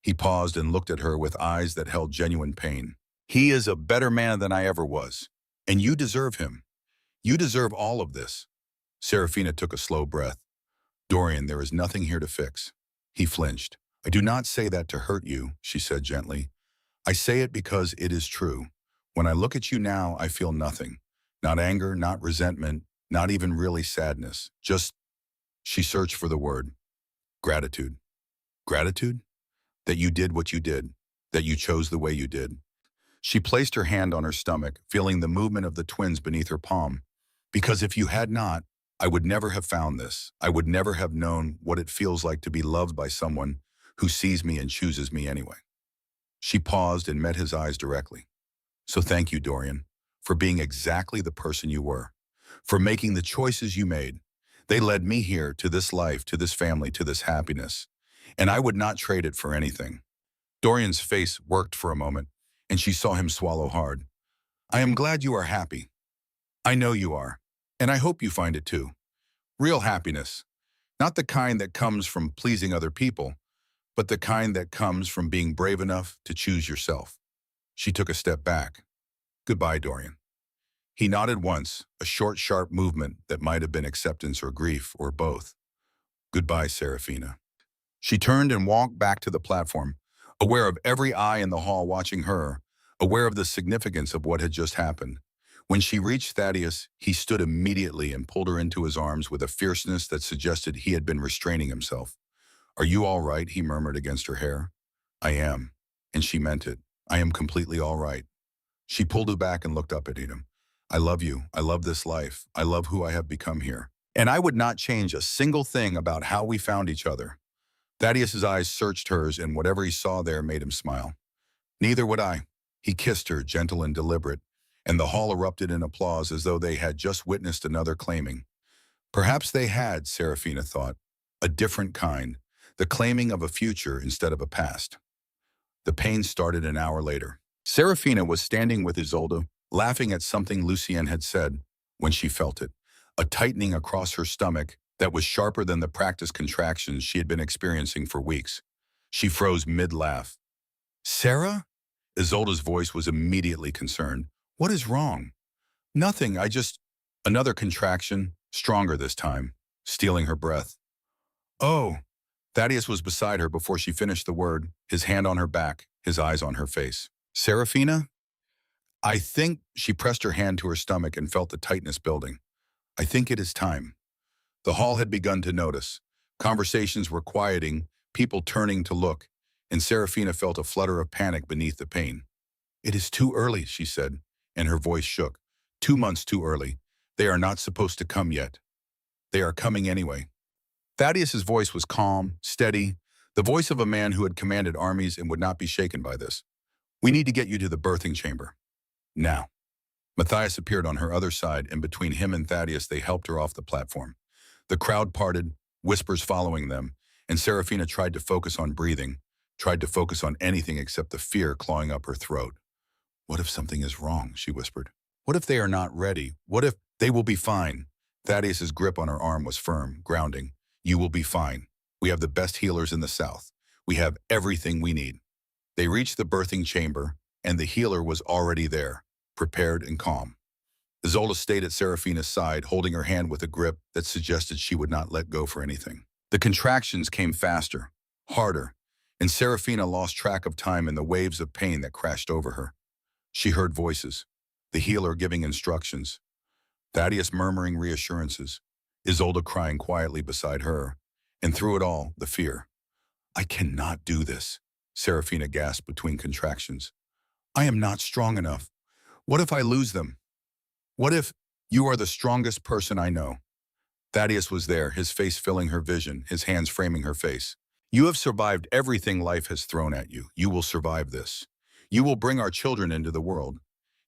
He paused and looked at her with eyes that held genuine pain. He is a better man than I ever was, and you deserve him. You deserve all of this. Serafina took a slow breath. Dorian, there is nothing here to fix. He flinched. I do not say that to hurt you, she said gently. I say it because it is true. When I look at you now, I feel nothing. Not anger, not resentment, not even really sadness. Just, she searched for the word, gratitude. Gratitude? That you did what you did, that you chose the way you did. She placed her hand on her stomach, feeling the movement of the twins beneath her palm. Because if you had not, I would never have found this. I would never have known what it feels like to be loved by someone who sees me and chooses me anyway. She paused and met his eyes directly. So thank you, Dorian, for being exactly the person you were, for making the choices you made. They led me here to this life, to this family, to this happiness, and I would not trade it for anything. Dorian's face worked for a moment, and she saw him swallow hard. I am glad you are happy. I know you are, and I hope you find it too. Real happiness, not the kind that comes from pleasing other people, but the kind that comes from being brave enough to choose yourself. She took a step back. Goodbye, Dorian. He nodded once, a short, sharp movement that might have been acceptance or grief or both. Goodbye, Serafina. She turned and walked back to the platform, aware of every eye in the hall watching her, aware of the significance of what had just happened. When she reached Thaddeus, he stood immediately and pulled her into his arms with a fierceness that suggested he had been restraining himself. Are you all right? He murmured against her hair. I am. And she meant it. I am completely all right. She pulled it back and looked up at him. I love you. I love this life. I love who I have become here. And I would not change a single thing about how we found each other. Thaddeus's eyes searched hers, and whatever he saw there made him smile. Neither would I. He kissed her, gentle and deliberate, and the hall erupted in applause as though they had just witnessed another claiming. Perhaps they had, Serafina thought, a different kind, the claiming of a future instead of a past. The pain started an hour later. Serafina was standing with Isolde, laughing at something Lucien had said, when she felt it, a tightening across her stomach that was sharper than the practice contractions she had been experiencing for weeks. She froze mid-laugh. Sarah? Isolde's voice was immediately concerned. What is wrong? Nothing, Another contraction, stronger this time, stealing her breath. Oh! Thaddeus was beside her before she finished the word, his hand on her back, his eyes on her face. Serafina? I think, she pressed her hand to her stomach and felt the tightness building. I think it is time. The hall had begun to notice. Conversations were quieting, people turning to look, and Serafina felt a flutter of panic beneath the pain. It is too early, she said, and her voice shook. 2 months too early. They are not supposed to come yet. They are coming anyway. Thaddeus's voice was calm, steady, the voice of a man who had commanded armies and would not be shaken by this. We need to get you to the birthing chamber. Now. Matthias appeared on her other side, and between him and Thaddeus they helped her off the platform. The crowd parted, whispers following them, and Serafina tried to focus on breathing, tried to focus on anything except the fear clawing up her throat. What if something is wrong, she whispered. What if they are not ready? What if they will be fine? Thaddeus's grip on her arm was firm, grounding. You will be fine. We have the best healers in the South. We have everything we need. They reached the birthing chamber, and the healer was already there, prepared and calm. Isolde stayed at Serafina's side, holding her hand with a grip that suggested she would not let go for anything. The contractions came faster, harder, and Serafina lost track of time in the waves of pain that crashed over her. She heard voices, the healer giving instructions, Thaddeus murmuring reassurances, Isolde crying quietly beside her, and through it all, the fear. I cannot do this. Serafina gasped between contractions. I am not strong enough. What if I lose them? What if you are the strongest person I know? Thaddeus was there, his face filling her vision, his hands framing her face. You have survived everything life has thrown at you. You will survive this. You will bring our children into the world,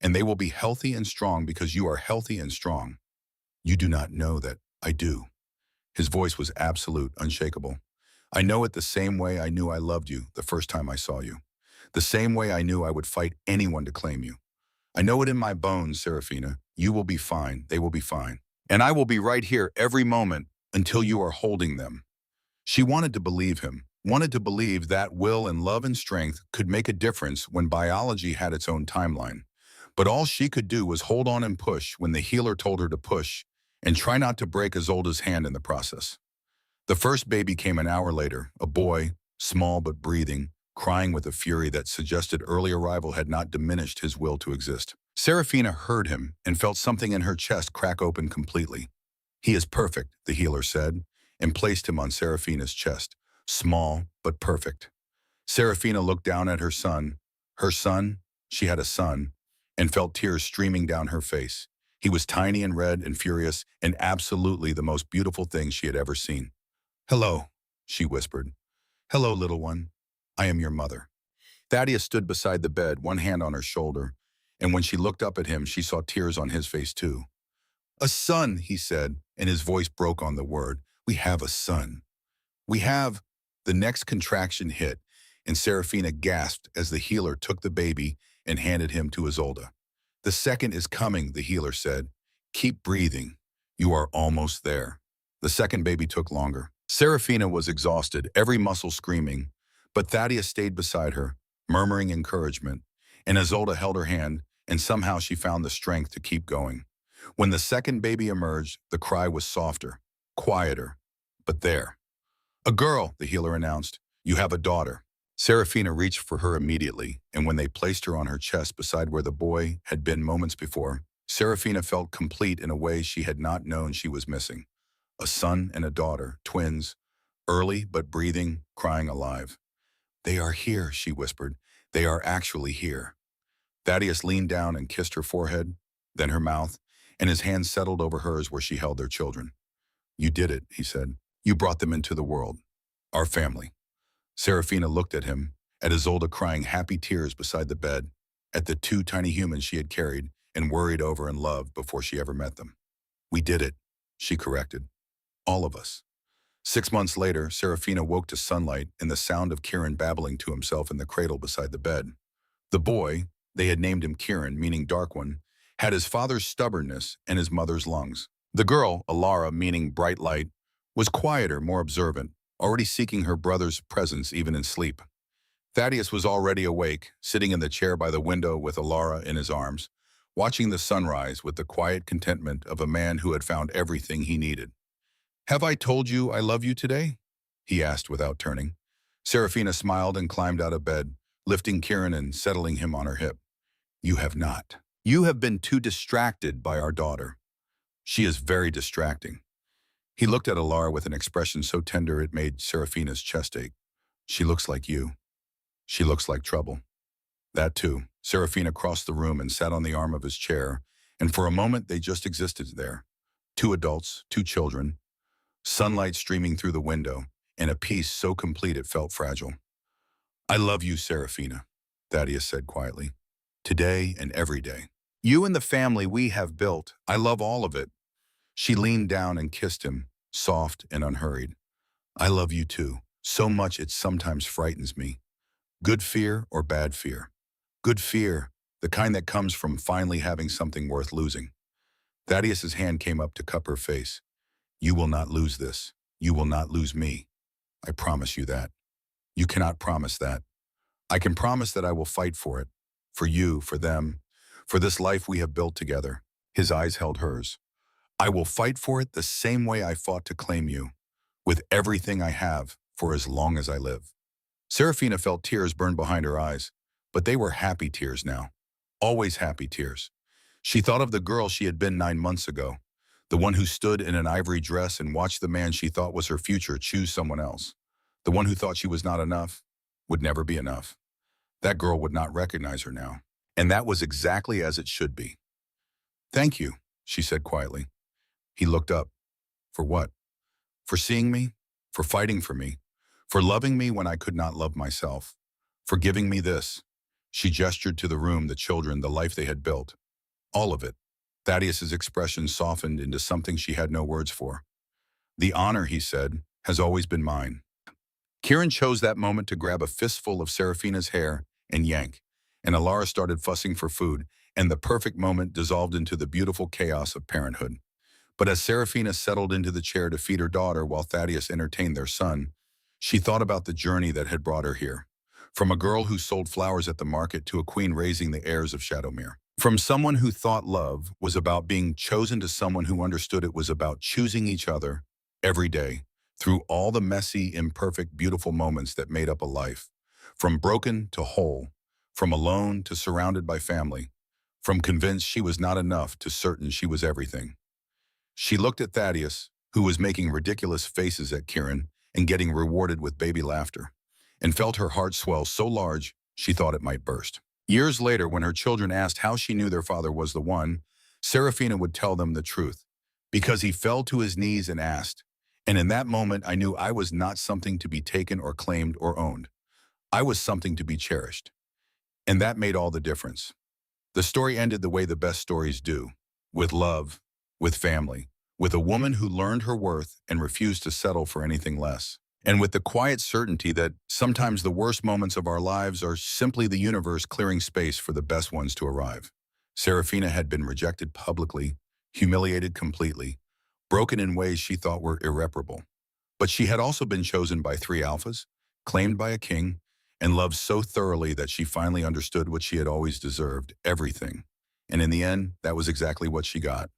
and they will be healthy and strong because you are healthy and strong. You do not know that I do. His voice was absolute, unshakable. I know it the same way I knew I loved you the first time I saw you. The same way I knew I would fight anyone to claim you. I know it in my bones, Serafina. You will be fine. They will be fine. And I will be right here every moment until you are holding them. She wanted to believe him, wanted to believe that will and love and strength could make a difference when biology had its own timeline. But all she could do was hold on and push when the healer told her to push, and try not to break Isolde's hand in the process. The first baby came an hour later, a boy, small but breathing, crying with a fury that suggested early arrival had not diminished his will to exist. Serafina heard him and felt something in her chest crack open completely. He is perfect, the healer said, and placed him on Serafina's chest, small but perfect. Serafina looked down at her son. Her son, she had a son, and felt tears streaming down her face. He was tiny and red and furious and absolutely the most beautiful thing she had ever seen. Hello, she whispered. Hello, little one. I am your mother. Thaddeus stood beside the bed, one hand on her shoulder, and when she looked up at him, she saw tears on his face too. A son, he said, and his voice broke on the word. We have a son. We have. The next contraction hit, and Serafina gasped as the healer took the baby and handed him to Isolde. The second is coming, the healer said. Keep breathing. You are almost there. The second baby took longer. Serafina was exhausted, every muscle screaming, but Thaddeus stayed beside her, murmuring encouragement, and Isolde held her hand, and somehow she found the strength to keep going. When the second baby emerged, the cry was softer, quieter, but there. A girl, the healer announced. You have a daughter. Serafina reached for her immediately, and when they placed her on her chest beside where the boy had been moments before, Serafina felt complete in a way she had not known she was missing. A son and a daughter, twins, early but breathing, crying alive. They are here, she whispered. They are actually here. Thaddeus leaned down and kissed her forehead, then her mouth, and his hands settled over hers where she held their children. You did it, he said. You brought them into the world. Our family. Serafina looked at him, at Isolde crying happy tears beside the bed, at the two tiny humans she had carried and worried over and loved before she ever met them. We did it, she corrected. All of us. 6 months later, Serafina woke to sunlight and the sound of Kieran babbling to himself in the cradle beside the bed. The boy, they had named him Kieran, meaning Dark One, had his father's stubbornness and his mother's lungs. The girl, Alara, meaning bright light, was quieter, more observant, already seeking her brother's presence even in sleep. Thaddeus was already awake, sitting in the chair by the window with Alara in his arms, watching the sunrise with the quiet contentment of a man who had found everything he needed. Have I told you I love you today? He asked without turning. Serafina smiled and climbed out of bed, lifting Kieran and settling him on her hip. You have not. You have been too distracted by our daughter. She is very distracting. He looked at Alara with an expression so tender it made Serafina's chest ache. She looks like you. She looks like trouble. That too. Serafina crossed the room and sat on the arm of his chair, and for a moment they just existed there. 2 adults, 2 children, sunlight streaming through the window, and a peace so complete it felt fragile. I love you, Serafina, Thaddeus said quietly. Today and every day. You and the family we have built, I love all of it. She leaned down and kissed him, soft and unhurried. I love you too, so much it sometimes frightens me. Good fear or bad fear? Good fear, the kind that comes from finally having something worth losing. Thaddeus's hand came up to cup her face. You will not lose this. You will not lose me. I promise you that. You cannot promise that. I can promise that I will fight for it. For you, for them, for this life we have built together. His eyes held hers. I will fight for it the same way I fought to claim you, with everything I have, for as long as I live. Serafina felt tears burn behind her eyes, but they were happy tears now. Always happy tears. She thought of the girl she had been 9 months ago, the one who stood in an ivory dress and watched the man she thought was her future choose someone else, the one who thought she was not enough. would never be enough. That girl would not recognize her now. And that was exactly as it should be. Thank you, she said quietly. He looked up. For what? For seeing me? For fighting for me? For loving me when I could not love myself? For giving me this? She gestured to the room, the children, the life they had built. All of it. Thaddeus's expression softened into something she had no words for. The honor, he said, has always been mine. Kieran chose that moment to grab a fistful of Serafina's hair and yank, and Alara started fussing for food, and the perfect moment dissolved into the beautiful chaos of parenthood. But as Serafina settled into the chair to feed her daughter while Thaddeus entertained their son, she thought about the journey that had brought her here. From a girl who sold flowers at the market to a queen raising the heirs of Shadowmere. From someone who thought love was about being chosen to someone who understood it was about choosing each other every day, through all the messy, imperfect, beautiful moments that made up a life. From broken to whole, from alone to surrounded by family, from convinced she was not enough to certain she was everything. She looked at Thaddeus, who was making ridiculous faces at Kieran and getting rewarded with baby laughter, and felt her heart swell so large she thought it might burst. Years later, when her children asked how she knew their father was the one, Serafina would tell them the truth. Because he fell to his knees and asked, and in that moment I knew I was not something to be taken or claimed or owned. I was something to be cherished. And that made all the difference. The story ended the way the best stories do, with love, with family, with a woman who learned her worth and refused to settle for anything less. And with the quiet certainty that sometimes the worst moments of our lives are simply the universe clearing space for the best ones to arrive. Serafina had been rejected publicly, humiliated completely, broken in ways she thought were irreparable. But she had also been chosen by 3 alphas, claimed by a king, and loved so thoroughly that she finally understood what she had always deserved, everything. And in the end, that was exactly what she got.